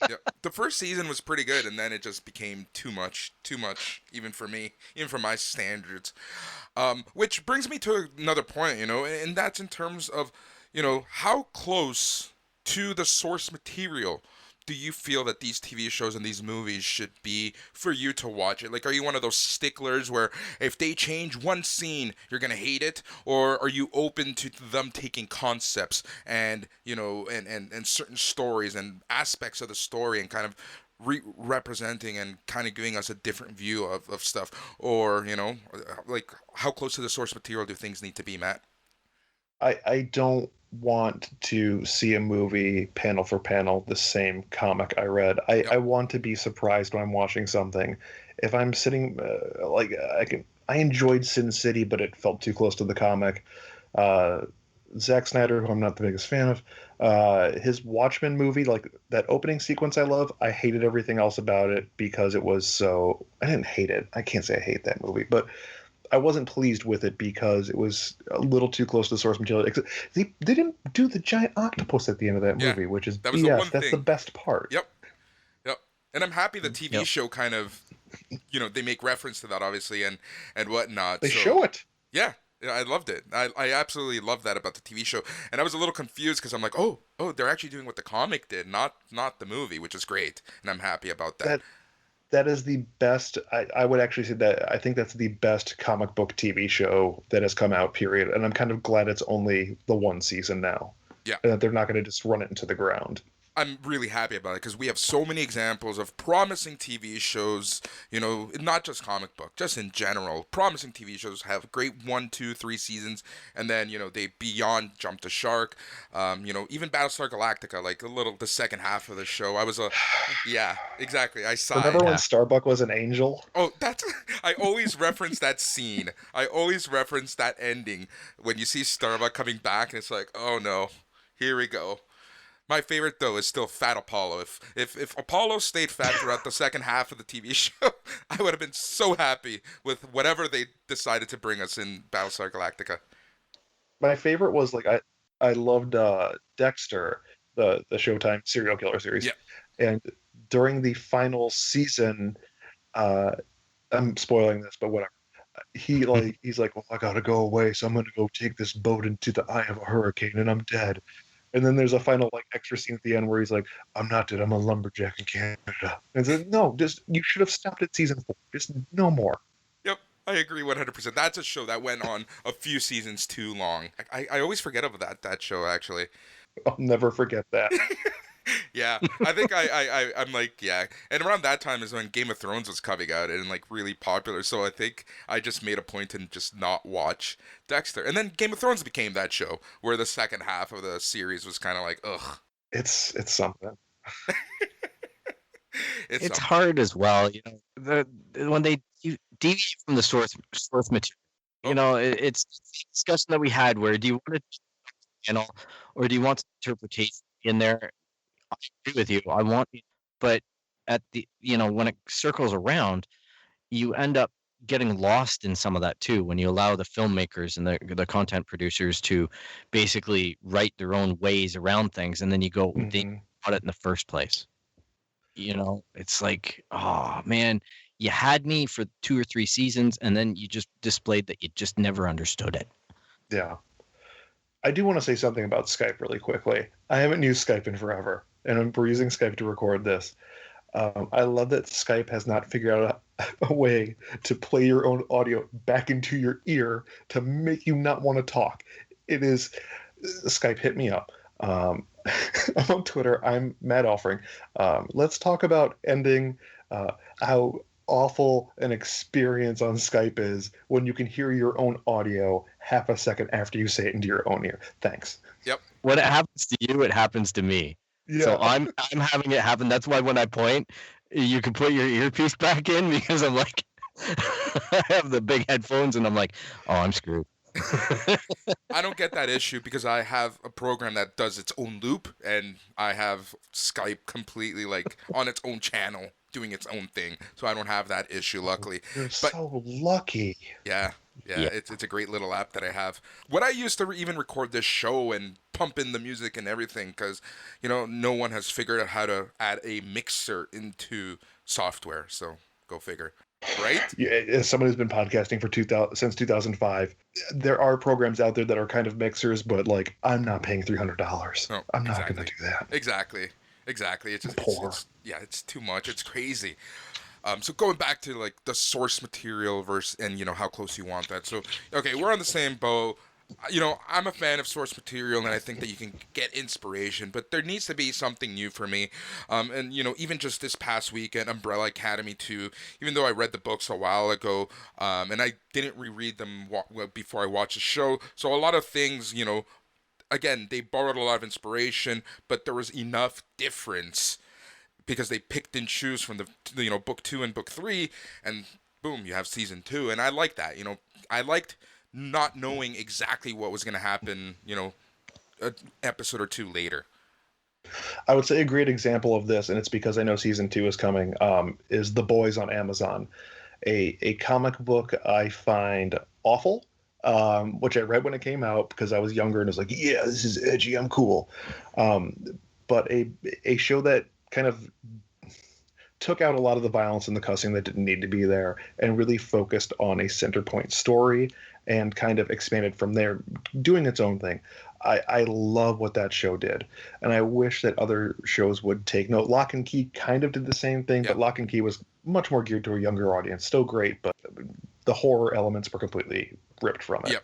Yeah, the first season was pretty good, and then it just became too much, even for me, even for my standards. Which brings me to another point, and that's in terms of, how close to the source material do you feel that these TV shows and these movies should be for you to watch it? Like, are you one of those sticklers where if they change one scene, you're gonna hate it, or are you open to them taking concepts and and certain stories and aspects of the story and kind of representing and kind of giving us a different view of stuff, or like how close to the source material do things need to be, Matt? I don't want to see a movie panel for panel the same comic I read. Yep. I want to be surprised when I'm watching something. If I'm sitting I enjoyed Sin City, but it felt too close to the comic. Uh, Zack Snyder, who I'm not the biggest fan of, his Watchmen movie, like that opening sequence, I love. I hated everything else about it because it was so. I didn't hate it. I can't say I hate that movie, but I wasn't pleased with it because it was a little too close to the source material. They didn't do the giant octopus at the end of that Yeah, movie, which is that was the BS. one That's the thing. best part. Yep. Yep. And I'm happy the TV Yep. show kind of, they make reference to that, obviously, and whatnot. They So show it. yeah, I loved it. I absolutely loved that about the TV show. And I was a little confused because I'm like, oh, they're actually doing what the comic did, not the movie, which is great. And I'm happy about that. That is the best. I would actually say that I think that's the best comic book TV show that has come out, period. And I'm kind of glad it's only the one season now. Yeah. And that they're not going to just run it into the ground. I'm really happy about it because we have so many examples of promising TV shows, not just comic book, just in general. Promising TV shows have great 1, 2, 3 seasons, and then, they beyond jump the shark. Even Battlestar Galactica, like the second half of the show. Yeah, exactly. I sighed. Remember when Yeah. Starbuck was an angel? Oh, I always reference that scene. I always reference that ending when you see Starbuck coming back, and it's like, oh no, here we go. My favorite though is still Fat Apollo. If Apollo stayed fat throughout the second half of the TV show, I would have been so happy with whatever they decided to bring us in Battlestar Galactica. My favorite was like I loved Dexter, the Showtime serial killer series, Yeah. and during the final season, uh, I'm spoiling this, but whatever. He's like, well, I gotta go away, so I'm gonna go take this boat into the eye of a hurricane, and I'm dead. And then there's a final like extra scene at the end where he's like, I'm not dead, I'm a lumberjack in Canada. And it's like, no, just you should have stopped at season 4. Just no more. Yep. I agree 100%. That's a show that went on a few seasons too long. I always forget about that show actually. I'll never forget that. Yeah, I think I'm like, yeah, and around that time is when Game of Thrones was coming out and like really popular. So I think I just made a point to just not watch Dexter, and then Game of Thrones became that show where the second half of the series was kind of like, ugh, It's something. It's hard as well, when they deviate from the source material. Oh. It's the discussion that we had where do you want to channel or do you want interpretation in there? I agree with you. I want, but at the when it circles around, you end up getting lost in some of that too when you allow the filmmakers and the content producers to basically write their own ways around things, and then you go, they bought it in the first place. It's like, oh man, you had me for 2 or 3 seasons, and then you just displayed that you just never understood it. Yeah. I do want to say something about Skype really quickly. I haven't used Skype in forever, and we're using Skype to record this. I love that Skype has not figured out a way to play your own audio back into your ear to make you not want to talk. It is Skype, hit me up. I'm on Twitter. I'm Mat Elfring. Let's talk about ending how awful an experience on Skype is when you can hear your own audio half a second after you say it into your own ear. Thanks. Yep. When it happens to you, it happens to me. Yeah. So I'm having it happen. That's why when I point, you can put your earpiece back in because I'm like, I have the big headphones and I'm like, oh, I'm screwed. I don't get that issue because I have a program that does its own loop, and I have Skype completely like on its own channel doing its own thing, so I don't have that issue, luckily. You're But so lucky. yeah, it's a great little app that I have. What I used to even record this show and pump in the music and everything, because no one has figured out how to add a mixer into software. So go figure, right? Yeah, as someone who's been podcasting for since 2005, there are programs out there that are kind of mixers, but like I'm not paying $300. No, I'm not exactly. going to do that. Exactly. It's just Poor. it's too much. It's crazy. So going back to like the source material versus and how close you want that. So okay, we're on the same boat. I'm a fan of source material, and I think that you can get inspiration, but there needs to be something new for me. And even just this past weekend, Umbrella Academy 2, even though I read the books a while ago, and I didn't reread them before I watched the show, so a lot of things, again, they borrowed a lot of inspiration, but there was enough difference because they picked and choose from the book 2 and book 3, and boom, you have season 2, and I like that. I liked not knowing exactly what was going to happen, an episode or two later. I would say a great example of this, and it's because I know season 2 is coming, is The Boys on Amazon, a comic book I find awful, which I read when it came out because I was younger and was like, yeah, this is edgy, I'm cool. But a show that kind of took out a lot of the violence and the cussing that didn't need to be there and really focused on a center point story and kind of expanded from there, doing its own thing. I love what that show did, and I wish that other shows would take note. Lock and Key kind of did the same thing, Yep. but Lock and Key was much more geared to a younger audience. Still great, but the horror elements were completely ripped from it. Yep.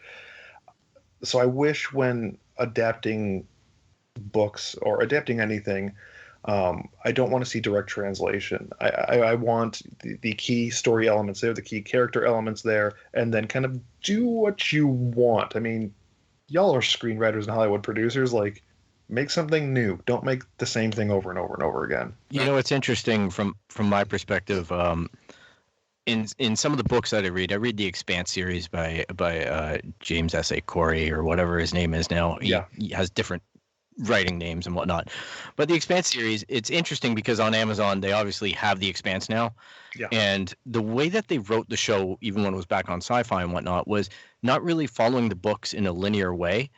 So I wish when adapting books or adapting anything, I don't want to see direct translation. I want the key story elements there, the key character elements there, and then kind of do what you want. I mean, y'all are screenwriters and Hollywood producers. Like, make something new. Don't make the same thing over and over and over again. You know, it's interesting from my perspective. In some of the books that I read the Expanse series by James S.A. Corey or whatever his name is now. He has different writing names and whatnot. But the Expanse series, it's interesting because on Amazon they obviously have the Expanse now. Yeah. And the way that they wrote the show, even when it was back on Sci-Fi and whatnot, was not really following the books in a linear way.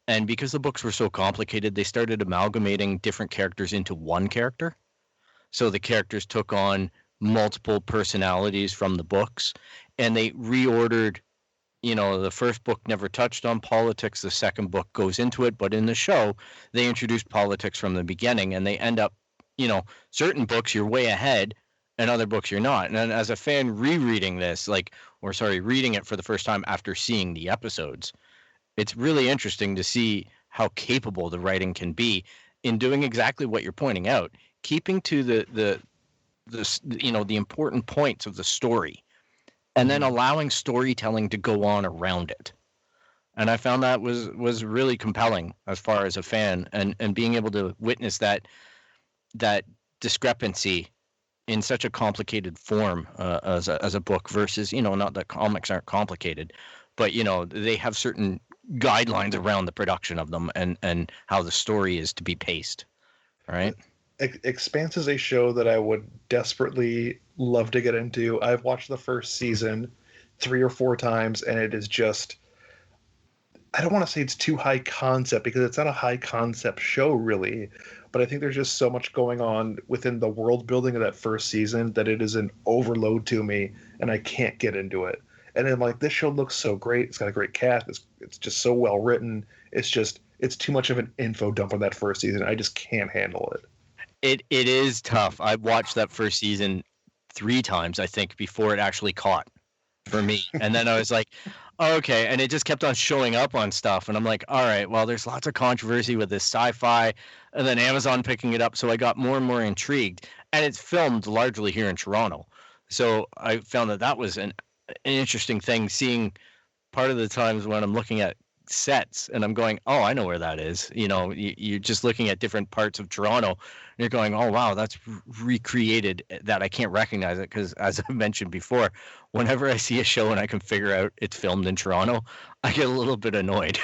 And because the books were so complicated, they started amalgamating different characters into one character. So the characters took on multiple personalities from the books, and they reordered. You know, the first book never touched on politics. The second book goes into it, but in the show, they introduced politics from the beginning, and they end up, you know, certain books you're way ahead, and other books you're not. And then as a fan rereading this, reading it for the first time after seeing the episodes, it's really interesting to see how capable the writing can be in doing exactly what you're pointing out, keeping to the important points of the story, and then allowing storytelling to go on around it. And I found that was really compelling as far as a fan, and being able to witness that discrepancy in such a complicated form as a book versus, you know, not that comics aren't complicated, but, you know, they have certain guidelines around the production of them and how the story is to be paced, right? Expanse is a show that I would desperately love to get into. I've watched the first season 3 or 4 times, and it is just, I don't want to say it's too high concept, because it's not a high concept show really, but I think there's just so much going on within the world building of that first season that it is an overload to me, and I can't get into it. And then, like, this show looks so great. It's got a great cast. It's just so well written. It's too much of an info dump on that first season. I just can't handle it. It is tough. I watched that first season 3 times, I think, before it actually caught for me. And then I was like, oh, okay. And it just kept on showing up on stuff. And I'm like, all right, well, there's lots of controversy with this Sci-Fi, and then Amazon picking it up. So I got more and more intrigued. And it's filmed largely here in Toronto. So I found that was an interesting thing, seeing part of the times when I'm looking at sets and I'm going, oh, I know where that is. You know, you're just looking at different parts of Toronto and you're going, oh, wow, that's recreated, that I can't recognize it. Because as I mentioned before, whenever I see a show and I can figure out it's filmed in Toronto, I get a little bit annoyed.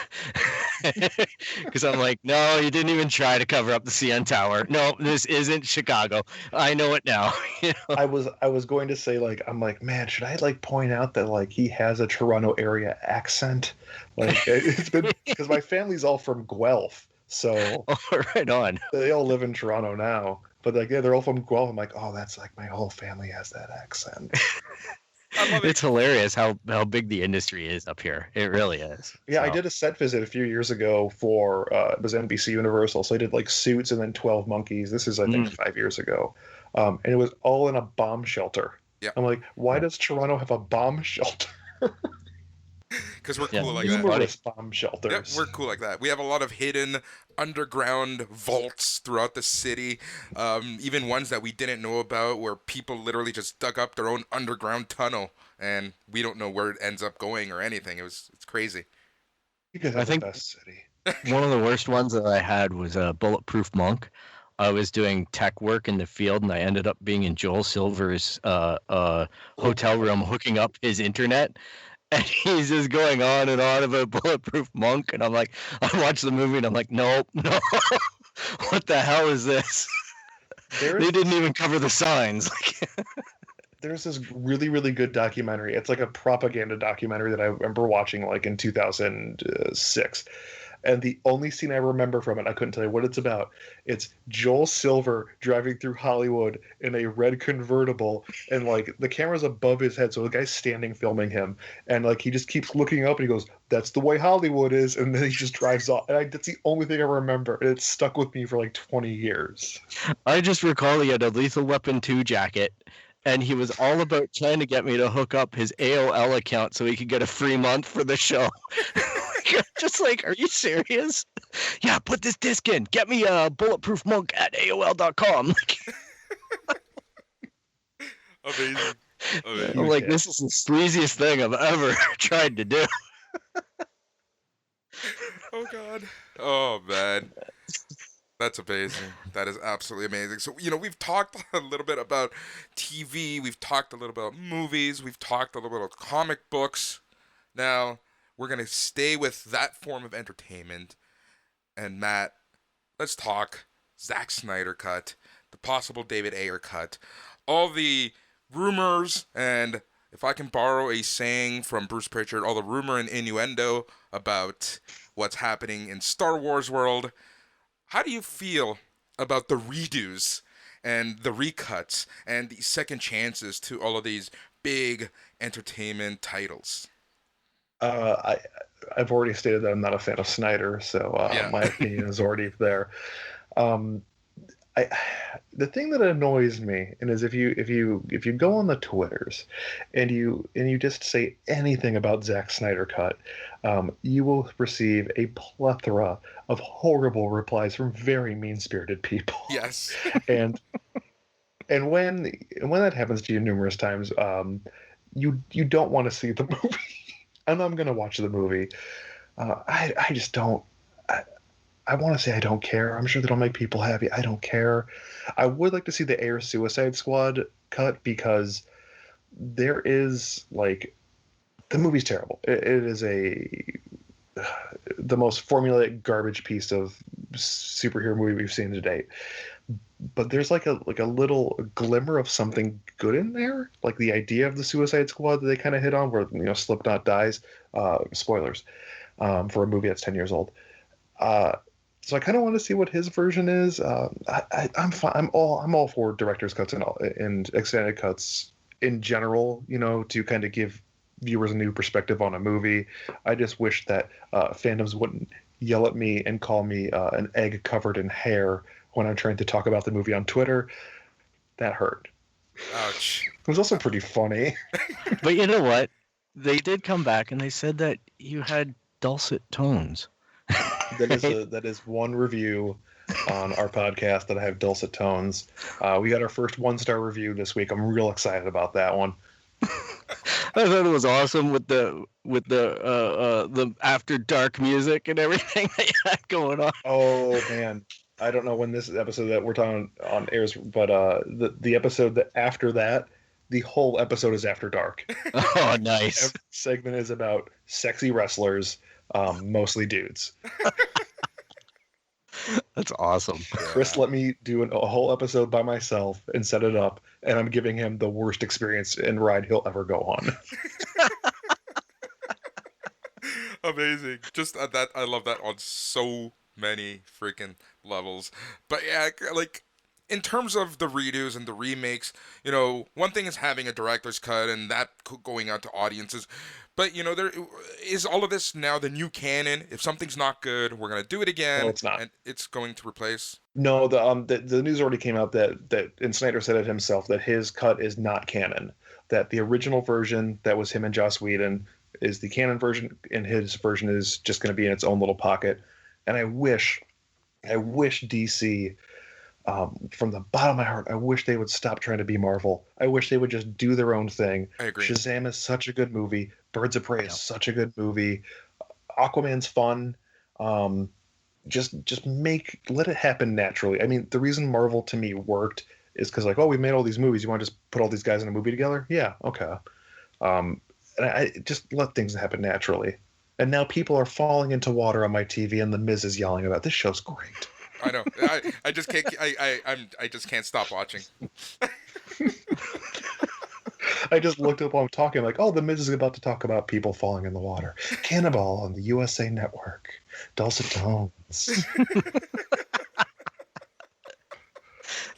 Because I'm like, no, you didn't even try to cover up the CN Tower. No, this isn't Chicago. I know it now. You know? I was going to say, like, I'm like, man, should I like point out that like he has a Toronto area accent? Like, it's been, because my family's all from Guelph, so right on. They all live in Toronto now. But like, yeah, they're all from Guelph. I'm like, oh, that's like my whole family has that accent. It's hilarious how big the industry is up here. It really is. Yeah, so. I did a set visit a few years ago for it was NBC Universal, so I did like Suits and then 12 Monkeys. This is, I think, 5 years ago, and it was all in a bomb shelter. Yeah. I'm like, why does Toronto have a bomb shelter? Because we're cool like Numerous that. Bomb shelters. Yep, we're cool like that. We have a lot of hidden underground vaults throughout the city, even ones that we didn't know about, where people literally just dug up their own underground tunnel, and we don't know where it ends up going or anything. It's crazy. You guys have the best city. One of the worst ones that I had was a Bulletproof Monk. I was doing tech work in the field, and I ended up being in Joel Silver's hotel room hooking up his internet. And he's just going on and on about Bulletproof Monk. And I'm like, I watched the movie and I'm like, nope, no. What the hell is this? They didn't even cover the signs. There's this really, really good documentary. It's like a propaganda documentary that I remember watching like in 2006. And the only scene I remember from it, I couldn't tell you what it's about. It's Joel Silver driving through Hollywood in a red convertible, and like the camera's above his head, so the guy's standing filming him, and like he just keeps looking up and he goes, "That's the way Hollywood is," and then he just drives off. And that's the only thing I remember, and it's stuck with me for like 20 years. I just recall he had a Lethal Weapon 2 jacket. And he was all about trying to get me to hook up his AOL account so he could get a free month for the show. Just like, are you serious? Yeah, put this disc in. Get me a bulletproof monk at AOL.com. Amazing. I'm like, this is the sleaziest thing I've ever tried to do. Oh God. Oh man. That's amazing. That is absolutely amazing. So, we've talked a little bit about TV, we've talked a little bit about movies, we've talked a little bit about comic books. Now, we're going to stay with that form of entertainment. And Matt, let's talk Zack Snyder cut, the possible David Ayer cut, all the rumors, and if I can borrow a saying from Bruce Pritchard, all the rumor and innuendo about what's happening in Star Wars world. How do you feel about the redos and the recuts and the second chances to all of these big entertainment titles? I I've already stated that I'm not a fan of Snyder, so Yeah. my opinion is already there. Um, I the thing that annoys me and is if you go on the Twitters and you just say anything about Zack Snyder cut, you will receive a plethora of horrible replies from very mean-spirited people. Yes. and and when that happens to you numerous times, you don't want to see the movie. And I'm gonna watch the movie. I just don't. I want to say I don't care. I'm sure that'll make people happy. I don't care. I would like to see the Air Suicide Squad cut because there is like the movie's terrible. It is the most formulaic garbage piece of superhero movie we've seen to date. But there's like a little glimmer of something good in there, like the idea of the Suicide Squad that they kind of hit on, where Slipknot dies. Spoilers for a movie that's 10 years old. So I kind of want to see what his version is. I'm fine. I'm all for director's cuts and extended cuts in general. To kind of give viewers a new perspective on a movie. I just wish that fandoms wouldn't yell at me and call me an egg covered in hair when I'm trying to talk about the movie on Twitter. That hurt. Ouch. It was also pretty funny. But you know what? They did come back and they said that you had dulcet tones. That is one review on our podcast that I have dulcet tones. We got our first 1-star review this week. I'm real excited about that one. I thought it was awesome with the after dark music and everything that you had going on. Oh man, I don't know when this episode that we're talking on airs, but the episode that after that, the whole episode is after dark. Oh, nice. Every segment is about sexy wrestlers, mostly dudes. That's awesome. Chris let me do a whole episode by myself and set it up, and I'm giving him the worst experience and ride he'll ever go on. Amazing. Just that I love that on so many freaking levels. But yeah, like in terms of the redos and the remakes, one thing is having a director's cut and that going out to audiences. But there is all of this now the new canon. If something's not good, we're gonna do it again. No, it's not. And it's going to replace. No, the news already came out that and Snyder said it himself that his cut is not canon. That the original version that was him and Joss Whedon is the canon version, and his version is just going to be in its own little pocket. And I wish DC, from the bottom of my heart, I wish they would stop trying to be Marvel. I wish they would just do their own thing. I agree. Shazam is such a good movie. Birds of Prey is such a good movie. Aquaman's fun. Just let it happen naturally. I mean, the reason Marvel to me worked is because we made all these movies. You want to just put all these guys in a movie together? Yeah, okay. And I just let things happen naturally. And now people are falling into water on my TV, and the Miz is yelling about this show's great. I know. I just can't. I just can't stop watching. I just looked up while I'm talking, like, oh, the Miz is about to talk about people falling in the water. Cannonball on the USA Network. Dulcet tones.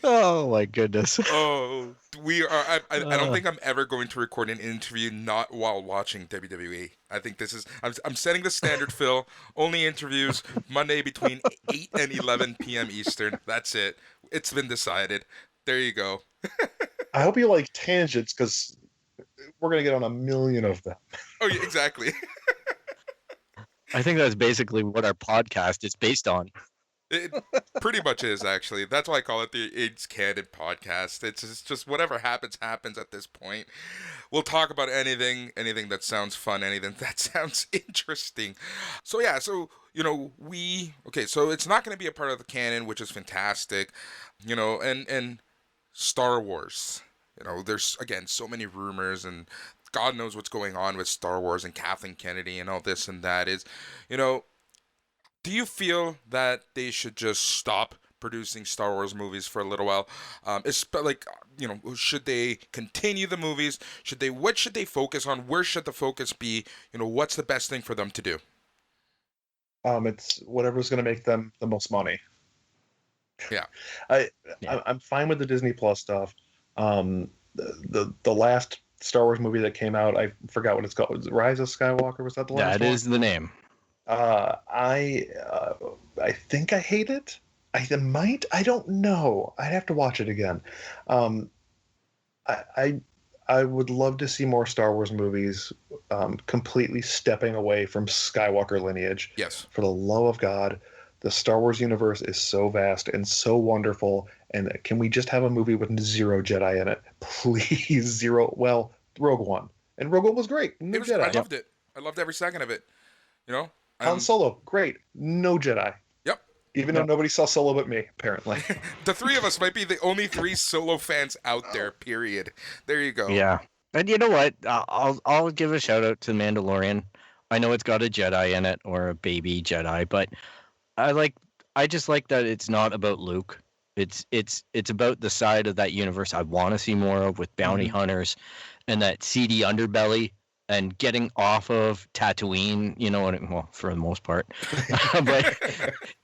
Oh my goodness. Oh, we are. I don't think I'm ever going to record an interview not while watching WWE. I think this is. I'm setting the standard, Phil. Only interviews Monday between 8 and 11 p.m. Eastern. That's it. It's been decided. There you go. I hope you like tangents, because we're gonna get on a million of them. Oh yeah, exactly. I think that's basically what our podcast is based on. It pretty much is, actually. That's why I call it the It's Canon podcast. It's just whatever happens at this point. We'll talk about anything that sounds fun, anything that sounds interesting. So yeah, so so it's not going to be a part of the canon, which is fantastic. And Star Wars. There's again so many rumors, and God knows what's going on with Star Wars and Kathleen Kennedy and all this and that. You know, do you feel that they should just stop producing Star Wars movies for a little while? It's like, should they continue the movies? What should they focus on? Where should the focus be? What's the best thing for them to do? It's whatever's going to make them the most money. Yeah. I'm fine with the Disney Plus stuff. The last Star Wars movie that came out, I forgot what it's called. Was it Rise of Skywalker? Was that the last one? That is the name. I think I hate it. I don't know. I'd have to watch it again. I would love to see more Star Wars movies, completely stepping away from Skywalker lineage. Yes. For the love of God, the Star Wars universe is so vast and so wonderful. And can we just have a movie with zero Jedi in it? Please, zero. Well, Rogue One. And Rogue One was great. No Jedi. I loved it. I loved every second of it. Han Solo, great. No Jedi. Yep. Even though nobody saw Solo but me, apparently. The three of us might be the only three Solo fans out there, period. There you go. Yeah. And you know what? I'll give a shout out to Mandalorian. I know it's got a Jedi in it, or a baby Jedi, but I just like that it's not about Luke. It's about the side of that universe I want to see more of, with bounty hunters and that seedy underbelly and getting off of Tatooine, well, for the most part. But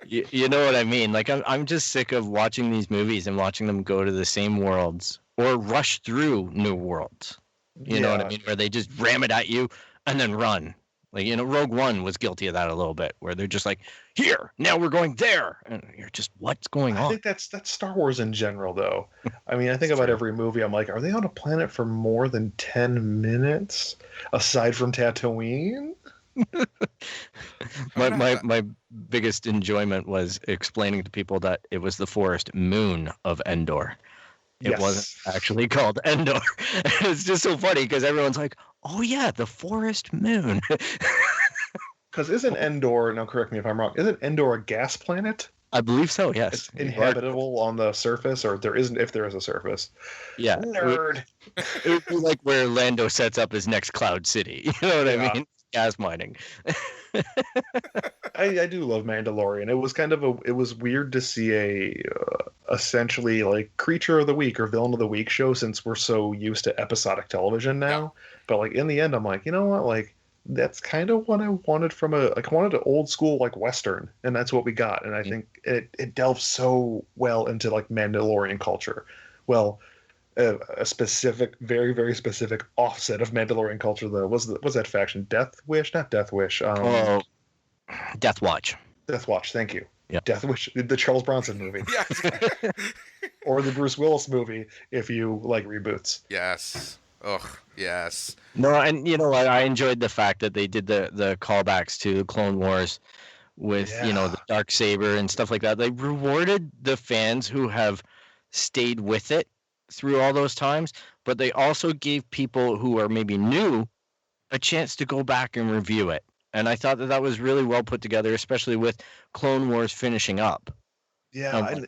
you know what I mean? Like, I'm just sick of watching these movies and watching them go to the same worlds or rush through new worlds. You know what I mean? Where they just ram it at you and then run. Like, Rogue One was guilty of that a little bit, where they're just like, here, now we're going there. And you're just, what's going on? I think that's Star Wars in general, though. I mean, I think about every movie. I'm like, are they on a planet for more than 10 minutes aside from Tatooine? my biggest enjoyment was explaining to people that it was the forest moon of Endor. It wasn't actually called Endor. It's just so funny because everyone's like, oh yeah, the forest moon. Because isn't Endor, now correct me if I'm wrong, isn't Endor a gas planet? I believe so, yes. It's inhabitable on the surface, or there isn't if there is a surface. Yeah. Nerd. It would be like where Lando sets up his next Cloud City. You know what I mean? Gas mining. I do love Mandalorian. It was it was weird to see a essentially like creature of the week or villain of the week show, since we're so used to episodic television now. Yeah. But like in the end, I'm like, you know what? Like that's kind of what I wanted from I wanted an old school like Western, and that's what we got. And I think it delves so well into like Mandalorian culture. Well, a specific, very, very specific offset of Mandalorian culture, though, was that faction? Death Wish? Not Death Wish. Death Watch. Death Watch, thank you. Yeah. Death Wish, the Charles Bronson movie. Yeah. Or the Bruce Willis movie, if you like reboots. Yes. Ugh, yes. No, and you know what? I enjoyed the fact that they did the callbacks to Clone Wars with, the Darksaber and stuff like that. They rewarded the fans who have stayed with it through all those times, but they also gave people who are maybe new a chance to go back and review it. And I thought that was really well put together, especially with Clone Wars finishing up. Yeah,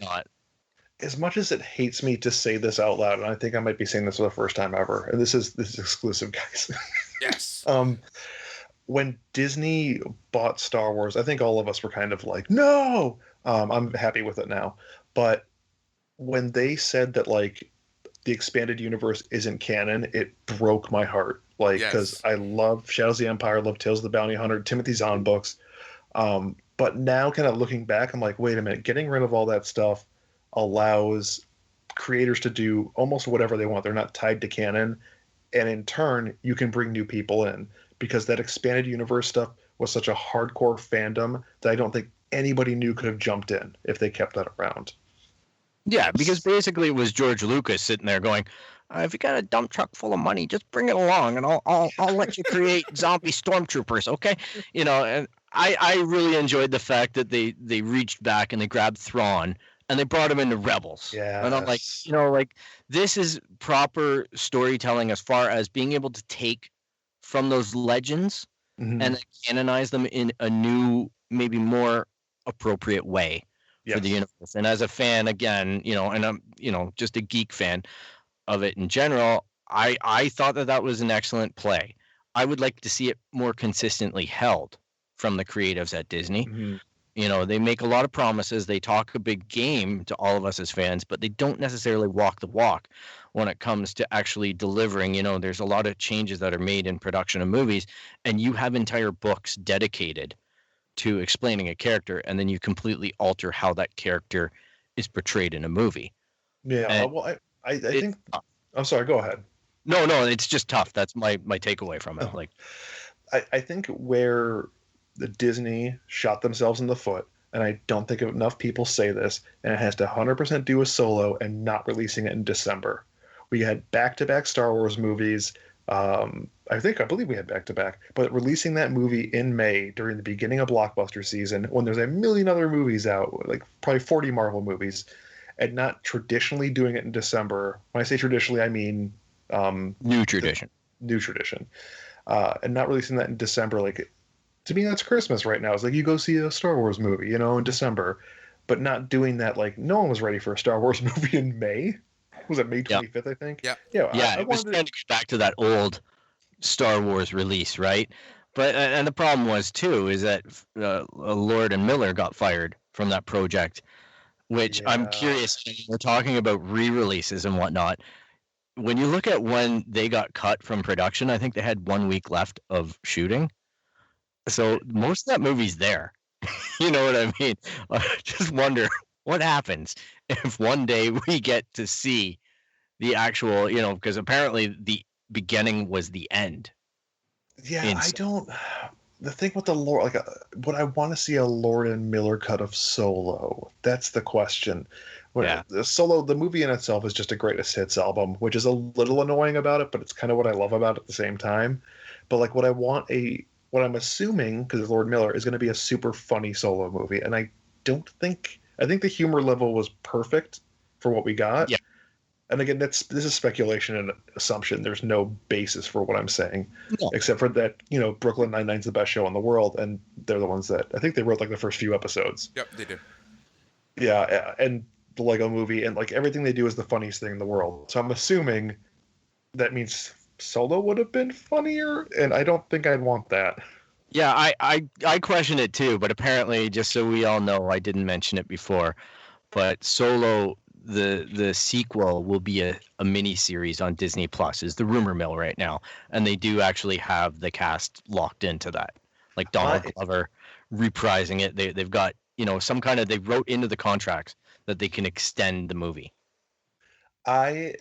as much as it hates me to say this out loud, and I think I might be saying this for the first time ever, and this is exclusive, guys. Yes. When Disney bought Star Wars, I think all of us were kind of like, no! I'm happy with it now. But when they said that, like, the expanded universe isn't canon, it broke my heart. Like, because I love Shadows of the Empire, love Tales of the Bounty Hunter, Timothy Zahn books. But now, kind of looking back, I'm like, wait a minute, getting rid of all that stuff allows creators to do almost whatever they want. They're not tied to canon. And in turn, you can bring new people in. Because that expanded universe stuff was such a hardcore fandom that I don't think anybody new could have jumped in if they kept that around. Yeah, because basically it was George Lucas sitting there going, If you got a dump truck full of money, just bring it along, and I'll let you create zombie stormtroopers, okay? And I really enjoyed the fact that they reached back and they grabbed Thrawn and they brought him into Rebels. And I'm like, Yes. like this is proper storytelling as far as being able to take from those legends Mhm. and then canonize them in a new, maybe more appropriate way for the Yes. universe. And as a fan, again, and I'm, just a geek fan of it in general, I thought that was an excellent play. I would like to see it more consistently held from the creatives at Disney. Mhm. They make a lot of promises. They talk a big game to all of us as fans, but they don't necessarily walk the walk when it comes to actually delivering. There's a lot of changes that are made in production of movies, and you have entire books dedicated to explaining a character, and then you completely alter how that character is portrayed in a movie. Yeah. And Well, I it's think. I'm sorry. Go ahead. no, it's just tough. That's my takeaway from it. Oh. Like, I think where the Disney shot themselves in the foot, and I don't think enough people say this, and it has to 100% do with Solo and not releasing it in December. We had back-to-back Star Wars movies. I believe we had back-to-back, but releasing that movie in May during the beginning of blockbuster season, when there's a million other movies out, like probably 40 Marvel movies, and not traditionally doing it in December. When I say traditionally, I mean new tradition. new tradition. And not releasing that in December, like to me, that's Christmas right now. It's like you go see a Star Wars movie, in December, but not doing that. Like no one was ready for a Star Wars movie in May. Was it May 25th? I think. Yeah. Yeah. Yeah, I it was wanted trying to get back to that old Star Wars release, right? But and the problem was too is that Lord and Miller got fired from that project, which I'm Yeah. curious. We're talking about re-releases and whatnot. When you look at when they got cut from production, I think they had 1 week left of shooting. So most of that movie's there. You know what I mean? I just wonder what happens if one day we get to see the actual, because apparently the beginning was the end. Yeah. In I don't. The thing with the Lord, like, would I want to see a Lord and Miller cut of Solo? That's the question. Yeah. The Solo, the movie in itself is just a greatest hits album, which is a little annoying about it, but it's kind of what I love about it at the same time. But like, what I'm assuming, because it's Lord Miller, is going to be a super funny Solo movie, and I think the humor level was perfect for what we got. Yeah. And again, this is speculation and assumption. There's no basis for what I'm saying, No. except for that Brooklyn Nine-Nine's the best show in the world, and they're the ones that I think they wrote like the first few episodes. Yep, they do. Yeah, and the Lego Movie, and like everything they do is the funniest thing in the world. So I'm assuming that means Solo would have been funnier, and I don't think I'd want that. Yeah, I question it too, but apparently, just so we all know, I didn't mention it before, but Solo, the sequel, will be a mini series on Disney Plus. Is the rumor mill right now, and they do actually have the cast locked into that, like Donald Glover reprising it. They've got some kind of, they wrote into the contracts that they can extend the movie. I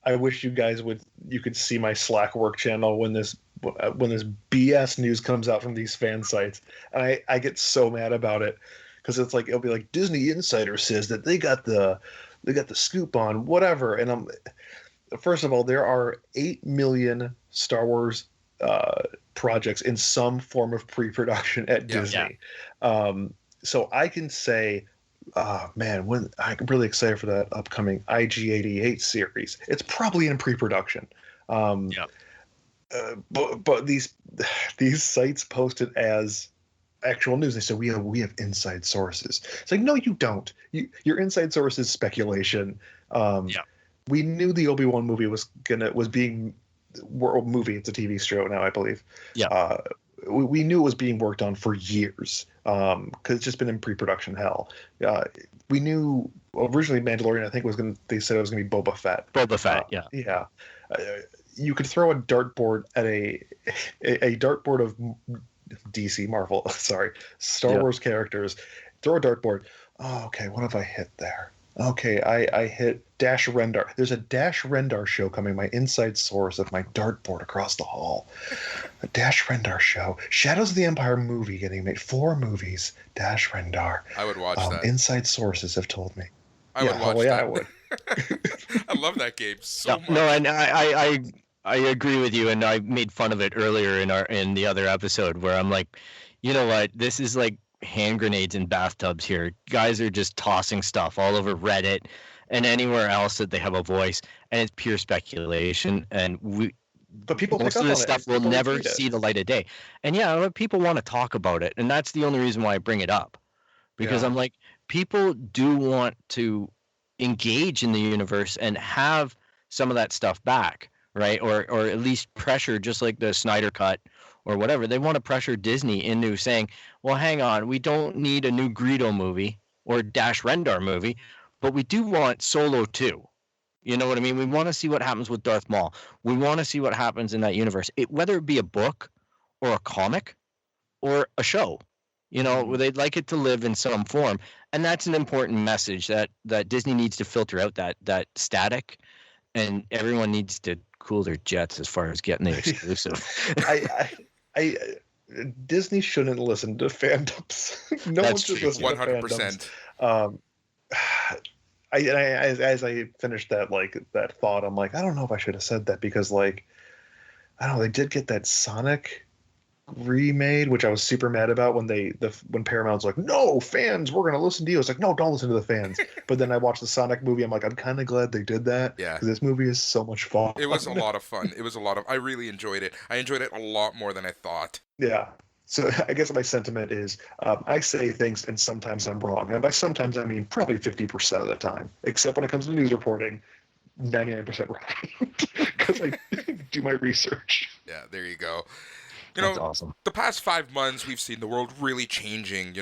wish you could see my Slack work channel when this BS news comes out from these fan sites, and I get so mad about it because it's like it'll be like Disney Insider says that they got the scoop on whatever, and first of all, there are 8 million Star Wars projects in some form of pre-production at Disney. So I can say, man, when I'm really excited for that upcoming IG-88 series. It's probably in pre-production. But these sites post it as actual news. They say we have inside sources. It's like, no, you don't. Your inside source is speculation. We knew the Obi-Wan movie was being world movie. It's a TV show now, I believe. We knew it was being worked on for years because it's just been in pre-production hell. We knew originally Mandalorian, I think they said it was going to be Boba Fett. Boba Fett, yeah. You could throw a dartboard at a dartboard of DC Marvel, Star Wars characters. Throw a dartboard. Oh, okay, what have I hit there? Okay, I hit Dash Rendar. There's a Dash Rendar show coming. My inside source of my dartboard across the hall. A Dash Rendar show. Shadows of the Empire movie getting made. 4 movies. Dash Rendar. I would watch that. Inside sources have told me. I would watch that. I would. I love that game so No, much. no, and I agree with you, and I made fun of it earlier in the other episode where I'm like, you know what, this is like hand grenades in bathtubs here. Guys are just tossing stuff all over Reddit and anywhere else that they have a voice, and it's pure speculation. And But people pick most of up this on it, and stuff will people never retweet it. see the light of day. And yeah, people want to talk about it, and that's the only reason why I bring it up, because Yeah. I'm like, people do want to engage in the universe and have some of that stuff back, right? Or at least pressure, just like the Snyder cut or whatever. They want to pressure Disney into saying, well, hang on, we don't need a new Greedo movie or Dash Rendar movie, but we do want Solo 2. You know what I mean? We want to see what happens with Darth Maul. We want to see what happens in that universe. Whether it be a book or a comic or a show, they'd like it to live in some form, and that's an important message that Disney needs to filter out that static, and everyone needs to cool their jets as far as getting the exclusive. I Disney shouldn't listen to fandoms. No That's one should true. listen to fandoms. 100%. Um, as I finished that thought, I'm like, I don't know if I should have said that because like, I don't know, they did get that Sonic remade, which I was super mad about when Paramount's like, no fans, we're gonna listen to you. It's like, no, don't listen to the fans. But then I watched the Sonic movie. I'm like, I'm kind of glad they did that Yeah. because this movie is so much fun. It was a lot of fun. I really enjoyed it. I enjoyed it a lot more than I thought. Yeah. So I guess my sentiment is I say things and sometimes I'm wrong. And by sometimes I mean probably 50% of the time, except when it comes to news reporting, 99% right because I do my research. Yeah, there you go. That's awesome. The past 5 months we've seen the world really changing.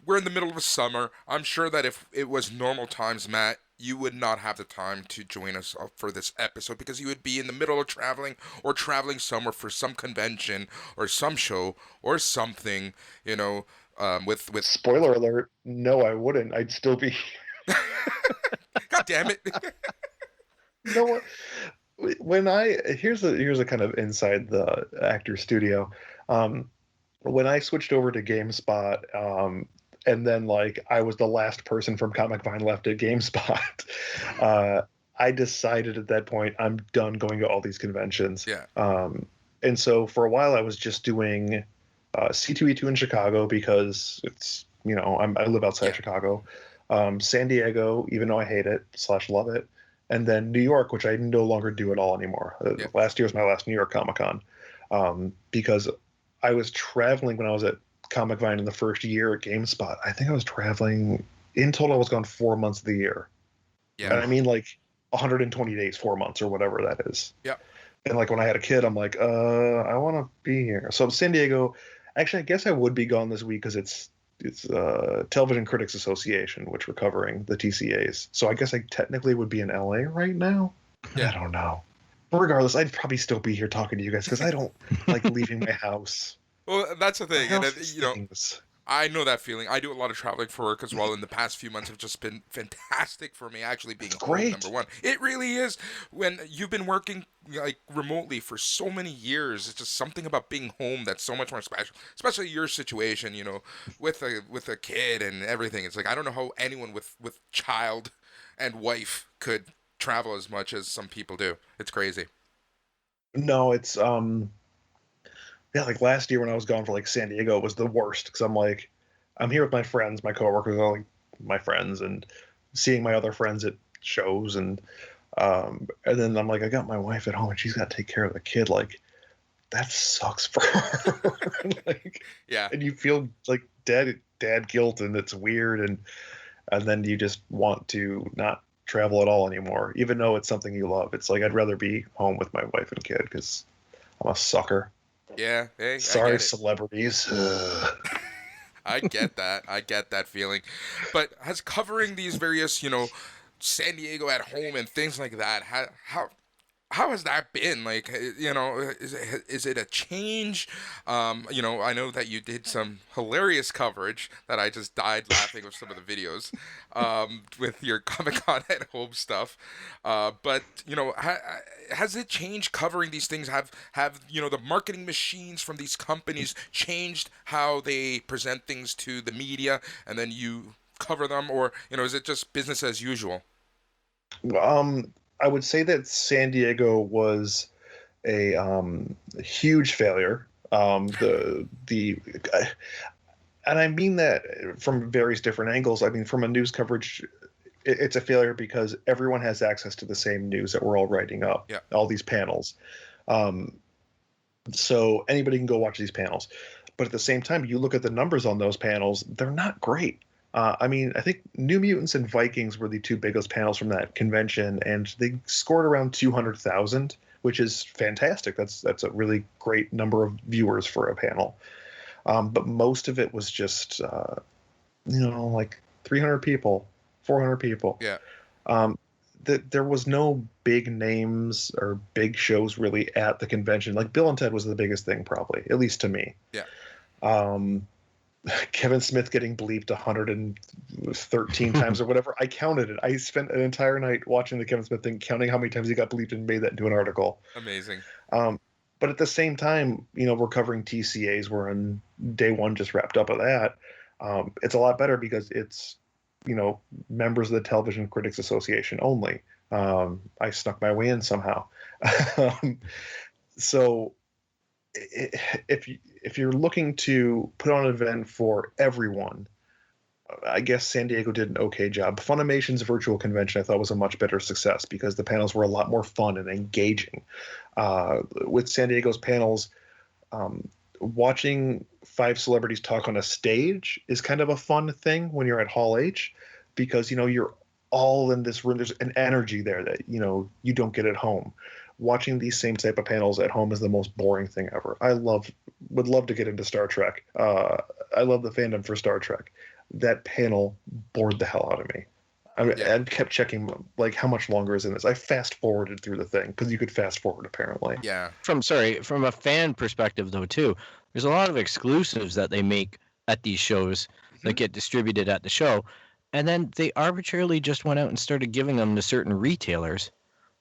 We're in the middle of summer. I'm sure that if it was normal times, Matt, you would not have the time to join us for this episode because you would be in the middle of traveling or traveling somewhere for some convention or some show or something, with Spoiler alert, no, I wouldn't. I'd still be. God damn it. No, here's a kind of inside the actor studio. When I switched over to GameSpot, and then like I was the last person from Comic Vine left at GameSpot, I decided at that point I'm done going to all these conventions. Yeah. And so for a while I was just doing C2E2 in Chicago because it's I live outside Chicago, San Diego, even though I hate it / love it, and then New York, which I no longer do at all anymore. Last year was my last New York Comic Con, because I was traveling when I was at Comic Vine in the first year at GameSpot. I think I was traveling in total. I was gone 4 months of the year. Yeah. And I mean like 120 days, 4 months or whatever that is. Yeah. And like when I had a kid, I'm like, I want to be here. So San Diego, actually, I guess I would be gone this week because it's Television Critics Association, which we're covering the TCAs. So I guess I technically would be in LA right now. Yeah. I don't know. But regardless, I'd probably still be here talking to you guys because I don't like leaving my house. Well, that's the thing. And, Things. I know that feeling. I do a lot of traveling for work as well, and the past few months have just been fantastic for me, actually being home, great. number one. It really is. When you've been working like remotely for so many years, it's just something about being home that's so much more special, especially your situation, with a kid and everything. It's like, I don't know how anyone with child and wife could travel as much as some people do. It's crazy. No, it's yeah, like last year when I was gone for like San Diego, it was the worst because I'm here with my friends, my coworkers, all like my friends, and seeing my other friends at shows, and then I'm like, I got my wife at home and she's got to take care of the kid. Like that sucks for her. Like, yeah, and you feel like dad guilt, and it's weird, and then you just want to not travel at all anymore, even though it's something you love. It's like I'd rather be home with my wife and kid because I'm a sucker. Yeah, hey, sorry, celebrities. I get that. I get that feeling. But has covering these various, San Diego at home and things like that, how has that been? Like, is it a change? I know that you did some hilarious coverage that I just died laughing with some of the videos, with your Comic-Con at home stuff. But has it changed covering these things? Have the marketing machines from these companies changed how they present things to the media, and then you cover them, or is it just business as usual? I would say that San Diego was a huge failure. The and I mean that from various different angles. I mean, from a news coverage, it's a failure because everyone has access to the same news that we're all writing up. Yeah. All these panels. So anybody can go watch these panels. But at the same time, you look at the numbers on those panels, they're not great. I mean, I think New Mutants and Vikings were the two biggest panels from that convention, and they scored around 200,000, which is fantastic. That's a really great number of viewers for a panel. But most of it was just, like 300 people, 400 people. Yeah. There was no big names or big shows really at the convention. Like Bill and Ted was the biggest thing, probably, at least to me. Yeah. Kevin Smith getting bleeped 113 times or whatever. I counted it. I spent an entire night watching the Kevin Smith thing, counting how many times he got bleeped and made that into an article. Amazing. But at the same time, we're covering TCAs. We're on day one, just wrapped up of that. It's a lot better because it's, members of the Television Critics Association only. I snuck my way in somehow. So if you're looking to put on an event for everyone, I guess San Diego did an okay job. Funimation's virtual convention I thought was a much better success because the panels were a lot more fun and engaging. With San Diego's panels, watching 5 celebrities talk on a stage is kind of a fun thing when you're at Hall H because, you're all in this room. There's an energy there that, you don't get at home. Watching these same type of panels at home is the most boring thing ever. Would love to get into Star Trek. I love the fandom for Star Trek. That panel bored the hell out of me. I kept checking, like, how much longer is in this. I fast forwarded through the thing because you could fast forward apparently. Yeah. From a fan perspective though too, there's a lot of exclusives that they make at these shows that get distributed at the show, and then they arbitrarily just went out and started giving them to certain retailers,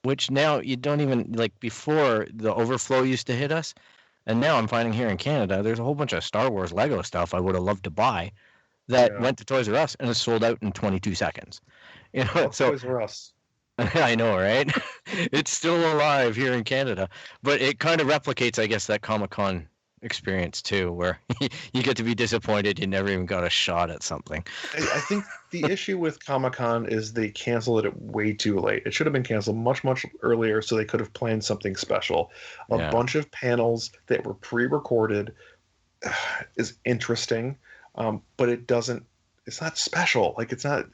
which now you don't even, like, before the overflow used to hit us, and now I'm finding here in Canada there's a whole bunch of Star Wars Lego stuff I would have loved to buy that went to Toys R Us and is sold out in 22 seconds. So Toys R Us. I know, right? It's still alive here in Canada, but it kind of replicates, I guess, that Comic-Con experience too, where you get to be disappointed you never even got a shot at something. I think the issue with Comic-Con is they canceled it way too late. It should have been canceled much, much earlier so they could have planned something special. A bunch of panels that were pre-recorded is interesting, but it's not special. Like, it's not,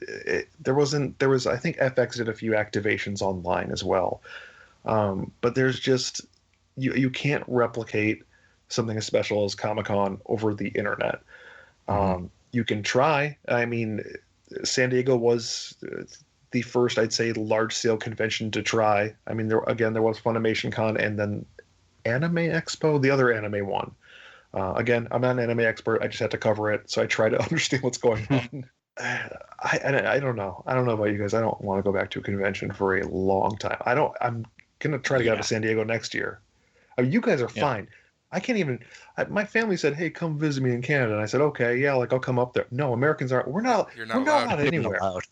there was, I think FX did a few activations online as well. But there's just, you can't replicate something as special as Comic-Con over the internet. You can try. I mean, San Diego was the first, I'd say, large-scale convention to try. I mean, there was Funimation Con and then Anime Expo, the other anime one. Again, I'm not an anime expert. I just had to cover it, so I try to understand what's going on. I don't know. I don't know about you guys. I don't want to go back to a convention for a long time. I'm gonna try to get out to San Diego next year. I mean, you guys are fine. I can't even. My family said, "Hey, come visit me in Canada," and I said, "Okay, yeah, like I'll come up there." No, Americans aren't. We're not. You're not we're not allowed You're anywhere. not allowed.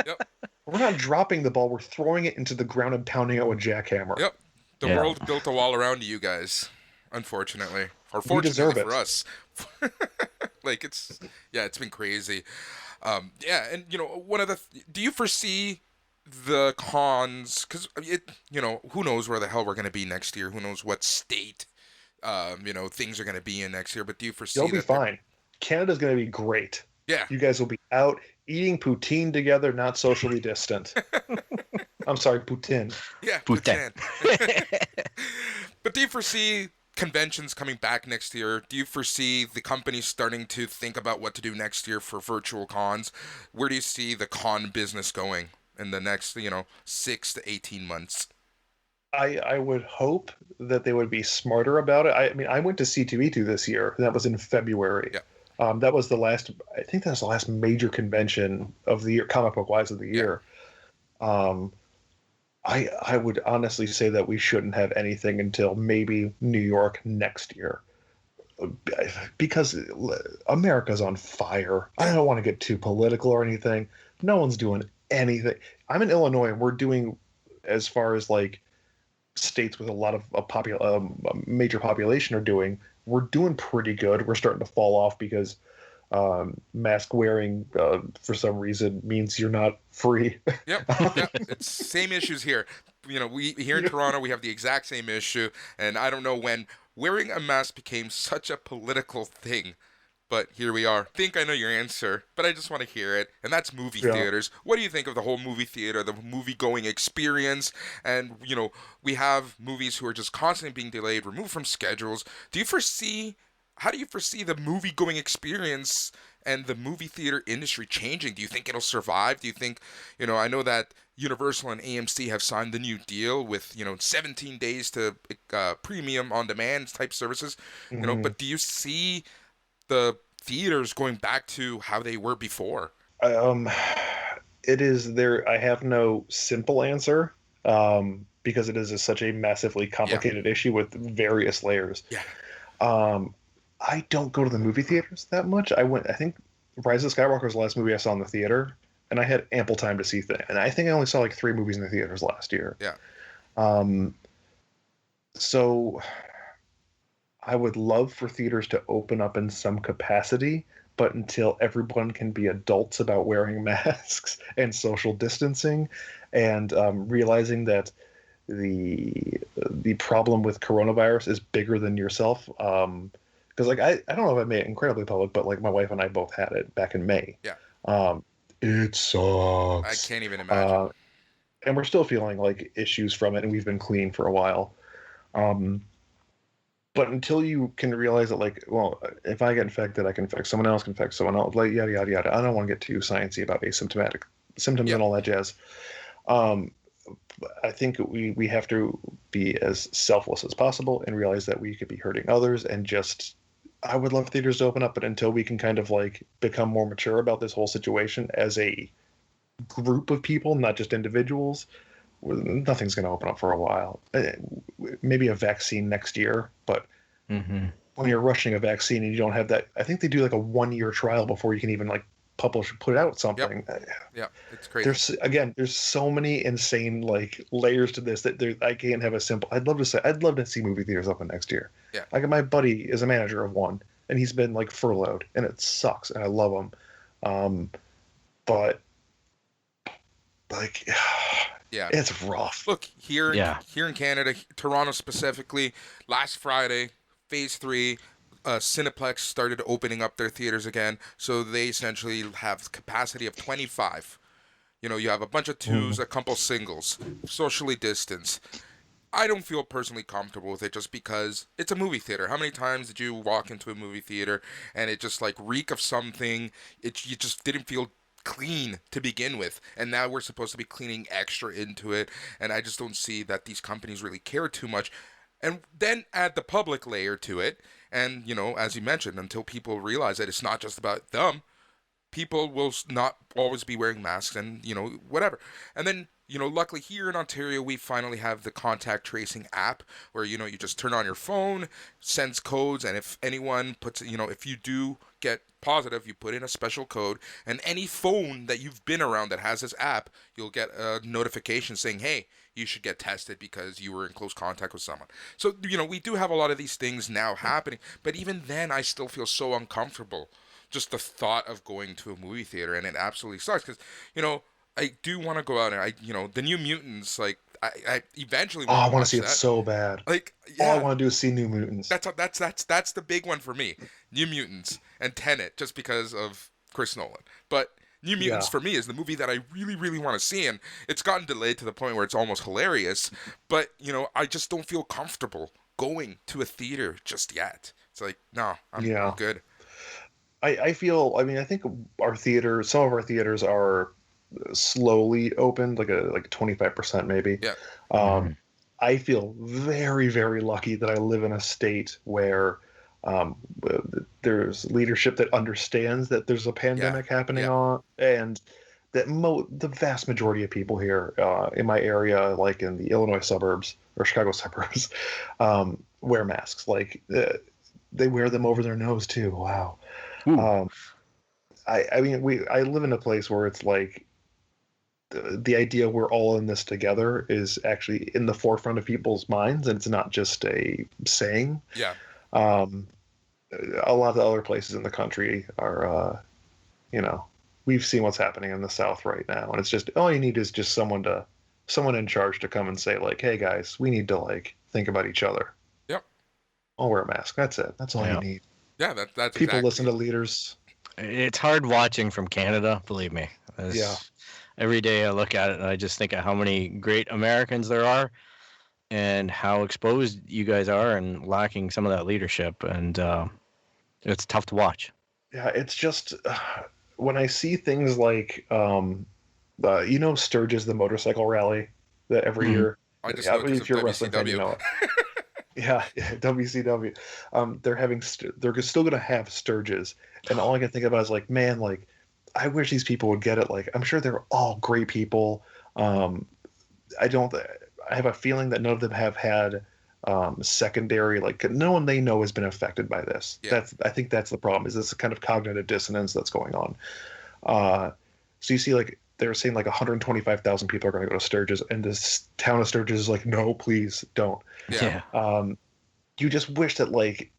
Yep. We're not dropping the ball. We're throwing it into the ground and pounding it with a jackhammer. Yep. The world built a wall around you guys, unfortunately. Or We deserve fortunately it. for us. Like, it's been crazy. And one of the do you foresee the cons, because who knows where the hell we're going to be next year, who knows what state things are going to be in next year, but do you foresee You'll be fine. Canada's going to be great. Yeah. You guys will be out eating poutine together, not socially distant. I'm sorry, poutine. Yeah, Poutine. But do you foresee conventions coming back next year? Do you foresee the companies starting to think about what to do next year for virtual cons? Where do you see the con business going in the next 6 to 18 months? I would hope that they would be smarter about it. I mean, I went to C2E2 this year. That was in February. Yeah. That was the last. I think that was the last major convention of the year, comic book wise, of the year. I would honestly say that we shouldn't have anything until maybe New York next year, because America's on fire. I don't want to get too political or anything. No one's doing anything. I'm in Illinois, and we're doing, as far as like states with a lot of a major population are doing, we're doing pretty good. We're starting to fall off because mask wearing for some reason means you're not free. Yep, yep. It's same issues here. We here in Toronto we have the exact same issue, and I don't know when wearing a mask became such a political thing. But here we are. I think I know your answer, but I just want to hear it. And that's movie Yeah. theaters. What do you think of the whole movie theater, the movie going experience? And, we have movies who are just constantly being delayed, removed from schedules. How do you foresee the movie going experience and the movie theater industry changing? Do you think it'll survive? Do you think, I know that Universal and AMC have signed the new deal with, 17 days to premium on demand type services, Mhm. but do you see the theaters going back to how they were before? Um, it is there. I have no simple answer because it is such a massively Yeah, complicated issue with various layers. yeah, Um, I don't go to the movie theaters that much. I think Rise of Skywalker was the last movie I saw in the theater, and I had ample time to see things. And I think I only saw like 3 movies in the theaters last year. yeah, Um, so I would love for theaters to open up in some capacity, but until everyone can be adults about wearing masks and social distancing, and realizing that the problem with coronavirus is bigger than yourself. Because like I don't know if I made it incredibly public, but like my wife and I both had it back in May. yeah. Um, it I sucks. can't even imagine. Uh, and we're still feeling like issues from it, and we've been clean for a while. Um, but until you can realize that, like, well, if I get infected, I can infect someone else, can infect someone else, like yada yada yada. I don't want to get too sciencey about asymptomatic symptoms Yep. and all that jazz. Um, I think we have to be as selfless as possible and realize that we could be hurting others, and just I would love theaters to open up, but until we can kind of like become more mature about this whole situation as a group of people, not just individuals, nothing's going to open up for a while. Maybe a vaccine next year, but Hmm. when you're rushing a vaccine and you don't have that, I think they do like a 1 year trial before you can even like put out Yep. something. Yep. It's crazy. There's so many insane like layers to this that I can't have a simple. I'd love to see movie theaters open next year. Yeah. Like my buddy is a manager of one, and he's been like furloughed, and it sucks, and I love him. But like Yeah. it's rough. Look, Yeah. here in Canada, Toronto specifically, last Friday, Phase 3, Cineplex started opening up their theaters again. So they essentially have capacity of 25. You have a bunch of twos, Mm. a couple singles, socially distanced. I don't feel personally comfortable with it just because it's a movie theater. How many times did you walk into a movie theater and it just like reek of something? You just didn't feel clean to begin with, and now we're supposed to be cleaning extra into it, and I just don't see that these companies really care too much. And then add the public layer to it, and as you mentioned, until people realize that it's not just about them, people will not always be wearing masks and whatever. And then luckily here in Ontario we finally have the contact tracing app where you just turn on your phone, sends codes, and if anyone puts if you do get positive, you put in a special code, and any phone that you've been around that has this app, you'll get a notification saying, hey, you should get tested because you were in close contact with someone. So we do have a lot of these things now happening, but even then I still feel so uncomfortable just the thought of going to a movie theater, and it absolutely sucks because I do want to go out, and the New Mutants, like I eventually Oh, want I to want to watch see it that. so bad. Like, All I yeah, want to do is see New Mutants. that's the big one for me. New Mutants and Tenet, just because of Chris Nolan. But New Mutants Yeah. for me is the movie that I really, really want to see, and it's gotten delayed to the point where it's almost hilarious. But I just don't feel comfortable going to a theater just yet. It's like, no, I'm Yeah. good. I feel. I mean, I think some of our theaters are slowly opened, like 25% maybe. Yeah, Um, Hmm. I feel very, very lucky that I live in a state where um, there's leadership that understands that there's a yeah, pandemic happening yeah, on, and that the vast majority of people here in my area, like in the Illinois suburbs or Chicago suburbs, wear masks. Like they wear them over their nose too. Wow. Ooh. Um, I mean, I live in a place where it's like the idea we're all in this together is actually in the forefront of people's minds, and it's not just a saying. Yeah. Um, a lot of the other places in the country are, you know, we've seen what's happening in the South right now, and it's just all you need is just someone in charge to come and say like, "Hey guys, we need to like think about each other. Yep. I'll wear a mask. That's it. That's all you Yeah. need." Yeah. That's People exactly listen to leaders. It's hard watching from Canada, believe me. Yeah. Every day I look at it and I just think of how many great Americans there are and how exposed you guys are and lacking some of that leadership. And it's tough to watch. Yeah, it's just when I see things like, Sturgis, the motorcycle rally that every Mhm. year. I just Yeah, know because if of you're a wrestling fan, you WCW. know it. Yeah, yeah, WCW. They're still gonna have Sturgis, and all I can think about is like, man, like, I wish these people would get it. Like, I'm sure they're all great people. Um, I don't. I have a feeling that none of them have had secondary, like no one they know has been affected by this. Yeah. I think that's the problem. Is this kind of cognitive dissonance that's going on? Uh, so you see, like they're saying, like 125,000 people are going to go to Sturgis, and this town of Sturgis is like, no, please don't. Yeah. Yeah. You just wish that like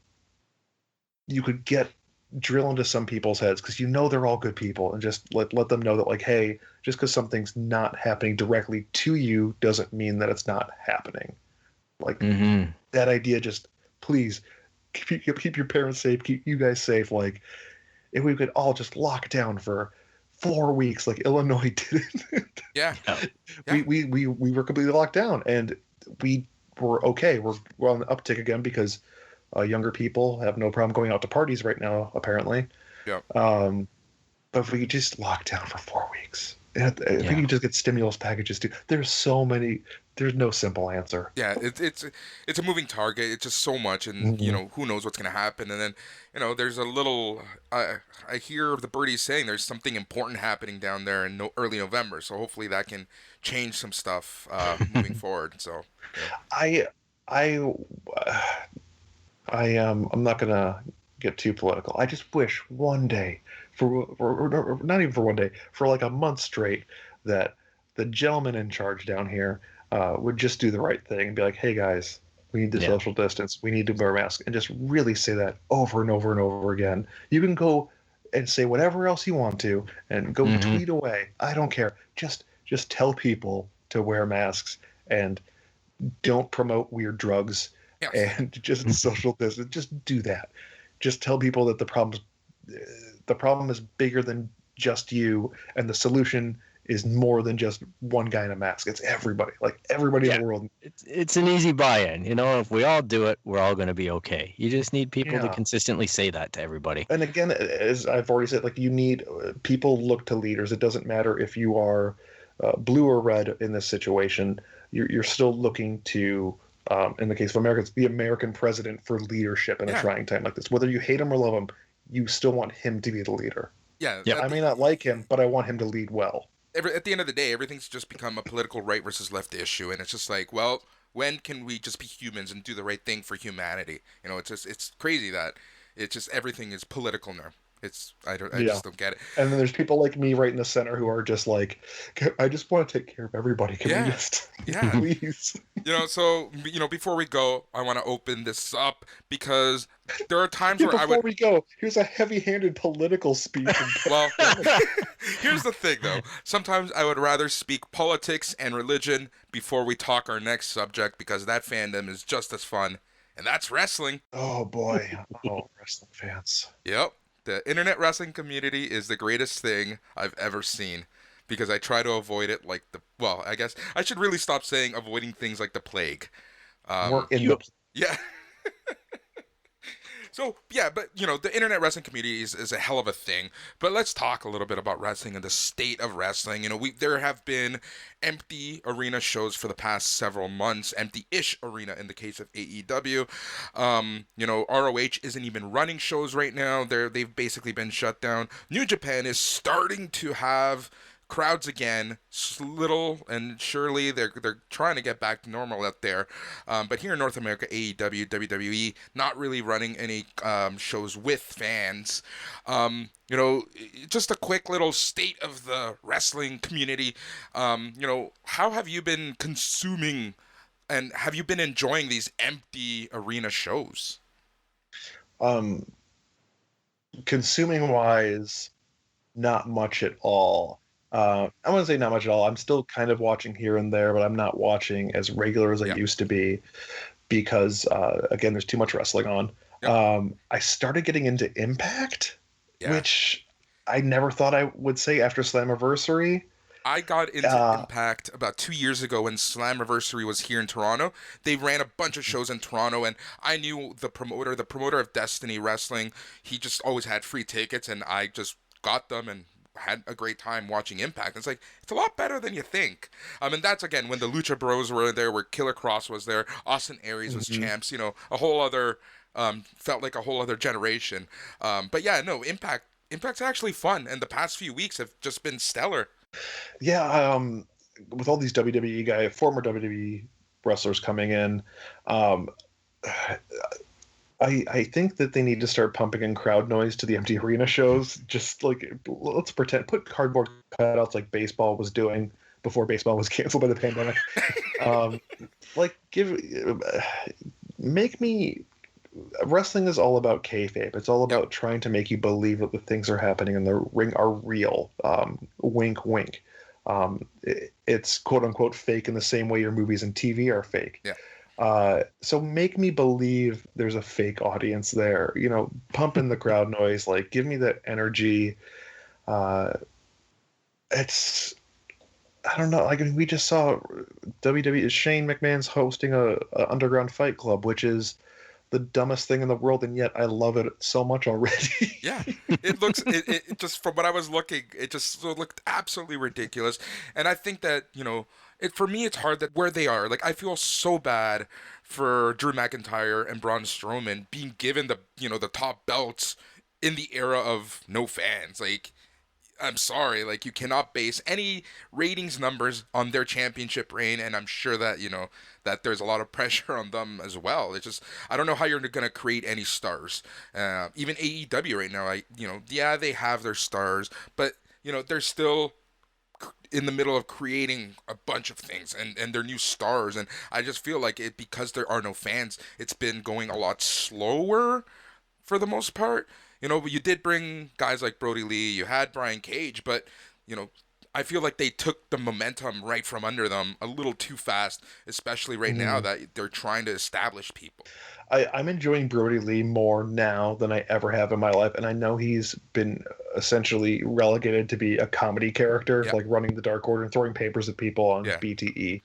you could get drill into some people's heads because they're all good people, and just let them know that like, hey, just because something's not happening directly to you doesn't mean that it's not happening. Like Mm-hmm. that idea, just please keep your parents safe, keep you guys safe. Like if we could all just lock down for 4 weeks, like Illinois did it. Yeah. Yeah. Yeah. We were completely locked down, and we were okay. We're on the uptick again because younger people have no problem going out to parties right now, apparently. Yeah. But if we could just lock down for 4 weeks, if we Yeah. could just get stimulus packages too, there's so many. There's no simple answer. Yeah, it's a moving target. It's just so much, and Mhm. who knows what's gonna happen. And then there's a little. I hear the birdies saying there's something important happening down there in early November. So hopefully that can change some stuff moving forward. So yeah, I I I'm not gonna get too political. I just wish one day, for not even for one day, for like a month straight, that the gentleman in charge down here would just do the right thing and be like, "Hey guys, we need to Yeah. social distance. We need to wear masks," and just really say that over and over and over again. You can go and say whatever else you want to, and go Mm-hmm. tweet away. I don't care. Just tell people to wear masks and don't promote weird drugs yes, and just social distance. Just do that. Just tell people that the problem is bigger than just you, and the solution is more than just one guy in a mask. It's everybody, like everybody in Yeah. the world. It's an easy buy-in. If we all do it, we're all going to be okay. You just need people to Yeah. consistently say that to everybody. And again, as I've already said, like you need people look to leaders. It doesn't matter if you are blue or red in this situation. You're still looking to, in the case of America, it's the American president for leadership in a yeah, trying time like this. Whether you hate him or love him, you still want him to be the leader. yeah. Yep. I may not like him, but I want him to lead well. At the end of the day, everything's just become a political right versus left issue, and it's just like, well, when can we just be humans and do the right thing for humanity? It's crazy that it's just everything is political now. I Yeah. just don't get it. And then there's people like me right in the center who are just like, I just want to take care of everybody. Can we Yeah, just, yeah. please? So before we go, I want to open this up because there are times Yeah, where I before would. we go, here's a heavy-handed political speech. Well, here's the thing, though. Sometimes I would rather speak politics and religion before we talk our next subject because that fandom is just as fun, and that's wrestling. Oh boy. Oh, wrestling fans. Yep. The internet wrestling community is the greatest thing I've ever seen because I try to avoid it like well, I guess I should really stop saying avoiding things like the plague. We're Um, in You the yeah. So yeah, but the internet wrestling community is a hell of a thing. But let's talk a little bit about wrestling and the state of wrestling. There have been empty arena shows for the past several months, empty-ish arena in the case of AEW. ROH isn't even running shows right now. They've basically been shut down. New Japan is starting to have crowds again, little and surely they're trying to get back to normal out there. But here in North America, AEW, WWE, not really running any shows with fans. Just a quick little state of the wrestling community. How have you been consuming and have you been enjoying these empty arena shows? Um, Consuming wise, not much at all. I want to say not much at all. I'm still kind of watching here and there, but I'm not watching as regular as I Yep. used to be because, again, there's too much wrestling on. Yep. I started getting into Impact, Yeah. which I never thought I would say after Slammiversary. I got into Uh, Impact about 2 years ago when Slammiversary was here in Toronto. They ran a bunch of shows in Toronto, and I knew the promoter of Destiny Wrestling. He just always had free tickets, and I just got them and had a great time watching Impact. It's like it's a lot better than you think. And that's again when the Lucha Bros were there, where Killer Cross was there, Austin Aries was mhm. champs. A whole other felt like a whole other generation. But yeah, no, Impact's actually fun, and the past few weeks have just been stellar. Yeah, with all these former WWE wrestlers coming in, um, I think that they need to start pumping in crowd noise to the empty arena shows. Just like let's put cardboard cutouts like baseball was doing before baseball was canceled by the pandemic. Um, like make me wrestling is all about kayfabe. It's all Yep. about trying to make you believe that the things are happening in the ring are real. Wink, wink. It's quote unquote fake in the same way your movies and TV are fake. Yeah. So make me believe there's a fake audience there. Pump in the crowd noise, like give me that energy. Uh, it's I don't know. Like we just saw WWE Shane McMahon's hosting a underground fight club, which is the dumbest thing in the world, and yet I love it so much already. Yeah, it just from what I was looking, it just looked absolutely ridiculous, and I think that it for me it's hard that where they are. Like I feel so bad for Drew McIntyre and Braun Strowman being given the top belts in the era of no fans. Like I'm sorry, like you cannot base any ratings numbers on their championship reign, and I'm sure that that there's a lot of pressure on them as well. It's just I don't know how you're gonna create any stars. Even AEW right now, yeah, they have their stars, but they're still in the middle of creating a bunch of things and their new stars, and I just feel like it because there are no fans, it's been going a lot slower for the most part. But you did bring guys like Brody Lee, you had Brian Cage, but you know, I feel like they took the momentum right from under them a little too fast, especially right now Mhm. that they're trying to establish people. I'm enjoying Brody Lee more now than I ever have in my life, and I know he's been essentially relegated to be a comedy character, Yeah, like running the Dark Order and throwing papers at people on yeah, BTE.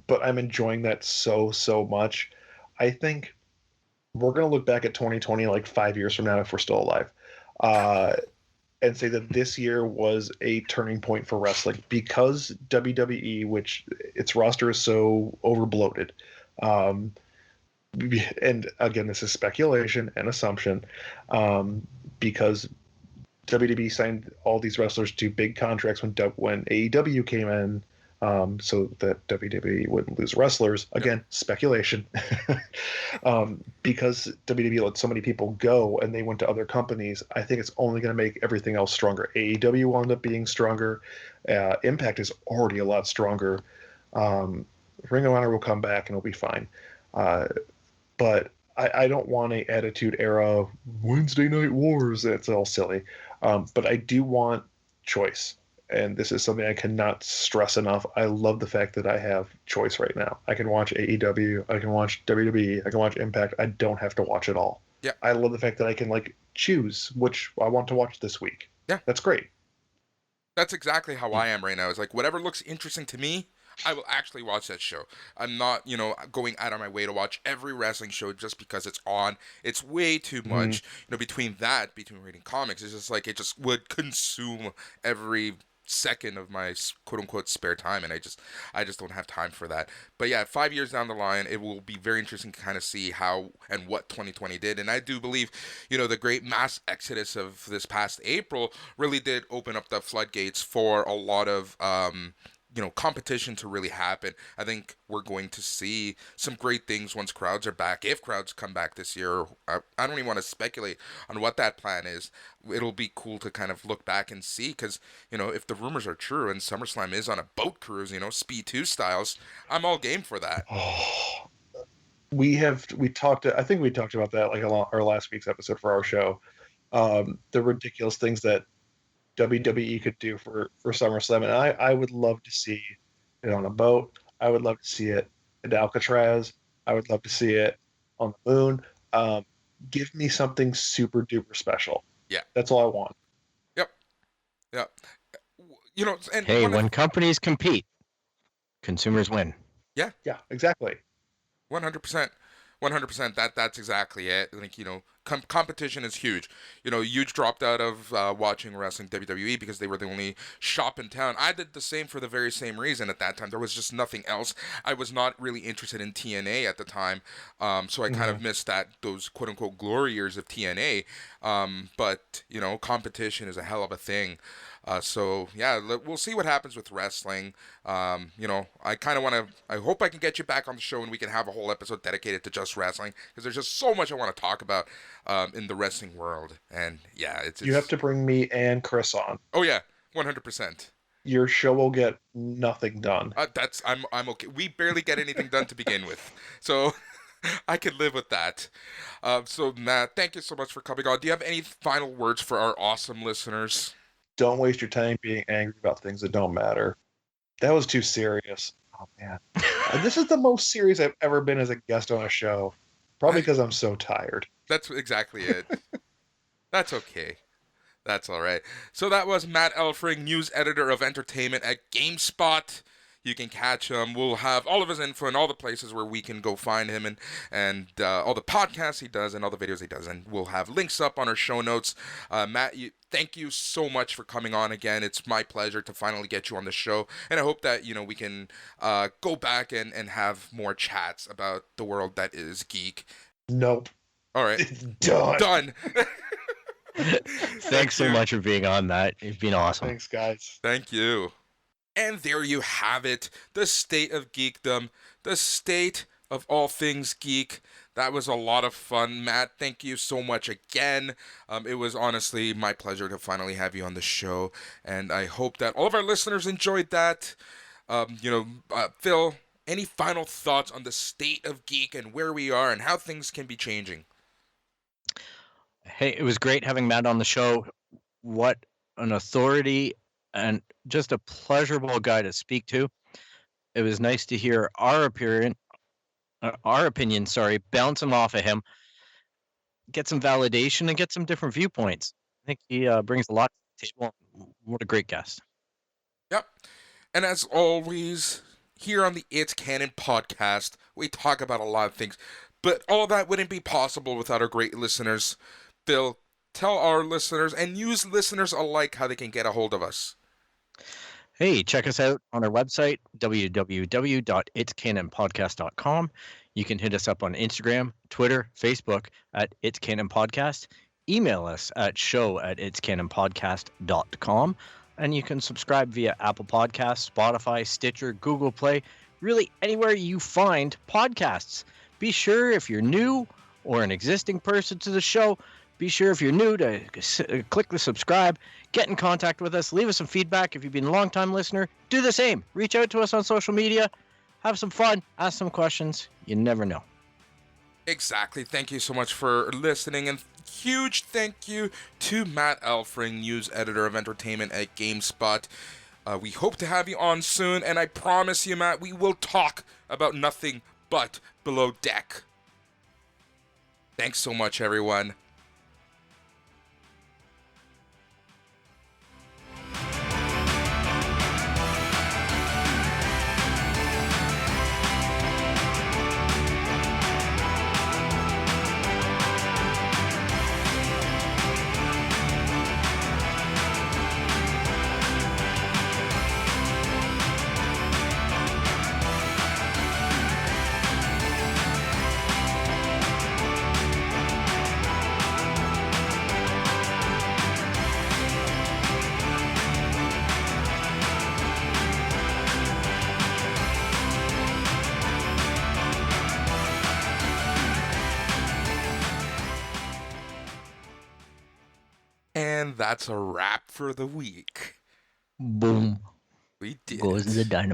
But I'm enjoying that so much. I think we're gonna look back at 2020 like 5 years from now if we're still alive, uh, and say that this year was a turning point for wrestling because WWE, which its roster is so overbloated. Um, and again, this is speculation and assumption, um, because WWE signed all these wrestlers to big contracts when AEW came in, so that WWE wouldn't lose wrestlers. yep, Again, speculation. Because WWE let so many people go and they went to other companies, I think it's only going to make everything else stronger. AEW wound up being stronger. Impact is already a lot stronger. Um, Ring of Honor will come back and it'll be fine. Uh, but I don't want a Attitude Era Wednesday Night Wars. That's all silly. But I do want choice, and this is something I cannot stress enough. I love the fact that I have choice right now. I can watch AEW, I can watch WWE, I can watch Impact. I don't have to watch it all. yeah, I love the fact that I can like choose which I want to watch this week. yeah. That's great. That's exactly how I am right now. It's like whatever looks interesting to me, I will actually watch that show. I'm not, going out of my way to watch every wrestling show just because it's on. It's way too Mhm. much. Between reading comics, it's just like it just would consume every second of my quote unquote spare time, and I just don't have time for that. But yeah, 5 years down the line, it will be very interesting to kind of see how and what 2020 did. And I do believe, the great mass exodus of this past April really did open up the floodgates for a lot of competition to really happen. I think we're going to see some great things once crowds are back. If crowds come back this year, I don't even want to speculate on what that plan is. It'll be cool to kind of look back and see, because, if the rumors are true and SummerSlam is on a boat cruise, Speed 2 styles, I'm all game for that. Oh, we talked. I think we talked about that like our last week's episode for our show. The ridiculous things that WWE could do for SummerSlam, and I would love to see it on a boat. I would love to see it at Alcatraz. I would love to see it on the moon. Give me something super duper special. Yeah, that's all I want. Yep. And hey, when companies compete, consumers win. Yeah, exactly. 100%. 100%. That's exactly it. Like, competition is huge. Huge dropped out of watching wrestling WWE because they were the only shop in town. I did the same for the very same reason at that time. There was just nothing else. I was not really interested in TNA at the time, so I kind of missed those quote unquote glory years of TNA. But competition is a hell of a thing. So yeah, we'll see what happens with wrestling. I kind of want to. I hope I can get you back on the show and we can have a whole episode dedicated to just wrestling, because there's just so much I want to talk about in the wrestling world. And yeah, it's you have to bring me and Chris on. Oh yeah, 100%. Your show will get nothing done. I'm okay. We barely get anything done to begin with, so I could live with that. So Matt, thank you so much for coming on. Do you have any final words for our awesome listeners? Don't waste your time being angry about things that don't matter. That was too serious. Oh, man. This is the most serious I've ever been as a guest on a show. Probably because I'm so tired. That's exactly it. That's okay. That's all right. So that was Mat Elfring, news editor of entertainment at GameSpot. You can catch him. We'll have all of his info in all the places where we can go find him, and all the podcasts he does and all the videos he does. And we'll have links up on our show notes. Matt, thank you so much for coming on again. It's my pleasure to finally get you on the show. And I hope that, we can go back and have more chats about the world that is Geek. Nope. All right. It's done. Done. Thanks so much for being on, Matt. You've been awesome. Thanks, guys. Thank you. And there you have it, the state of geekdom, the state of all things geek. That was a lot of fun. Matt, thank you so much again. It was honestly my pleasure to finally have you on the show, and I hope that all of our listeners enjoyed that. Phil, any final thoughts on the state of geek and where we are and how things can be changing? Hey, it was great having Matt on the show. What an authority and just a pleasurable guy to speak to. It was nice to hear our opinion, bouncing off of him, get some validation and get some different viewpoints. I think he brings a lot to the table. What a great guest. Yep. And as always, here on the It's Canon podcast, we talk about a lot of things, but all of that wouldn't be possible without our great listeners. Phil, tell our listeners and news listeners alike how they can get a hold of us. Hey, check us out on our website, www.itscanonpodcast.com. You can hit us up on Instagram, Twitter, Facebook at It's Canon Podcast. Email us at show@itscanonpodcast.com. And you can subscribe via Apple Podcasts, Spotify, Stitcher, Google Play, really anywhere you find podcasts. Be sure, if you're new or an existing person to the show, be sure if you're new to click the subscribe, get in contact with us, leave us some feedback. If you've been a long-time listener, do the same. Reach out to us on social media, have some fun, ask some questions. You never know. Exactly. Thank you so much for listening, and huge thank you to Mat Elfring, news editor of entertainment at GameSpot. We hope to have you on soon, and I promise you, Matt, we will talk about nothing but Below Deck. Thanks so much, everyone. And that's a wrap for the week. Boom. We did Goes it. the dynamite.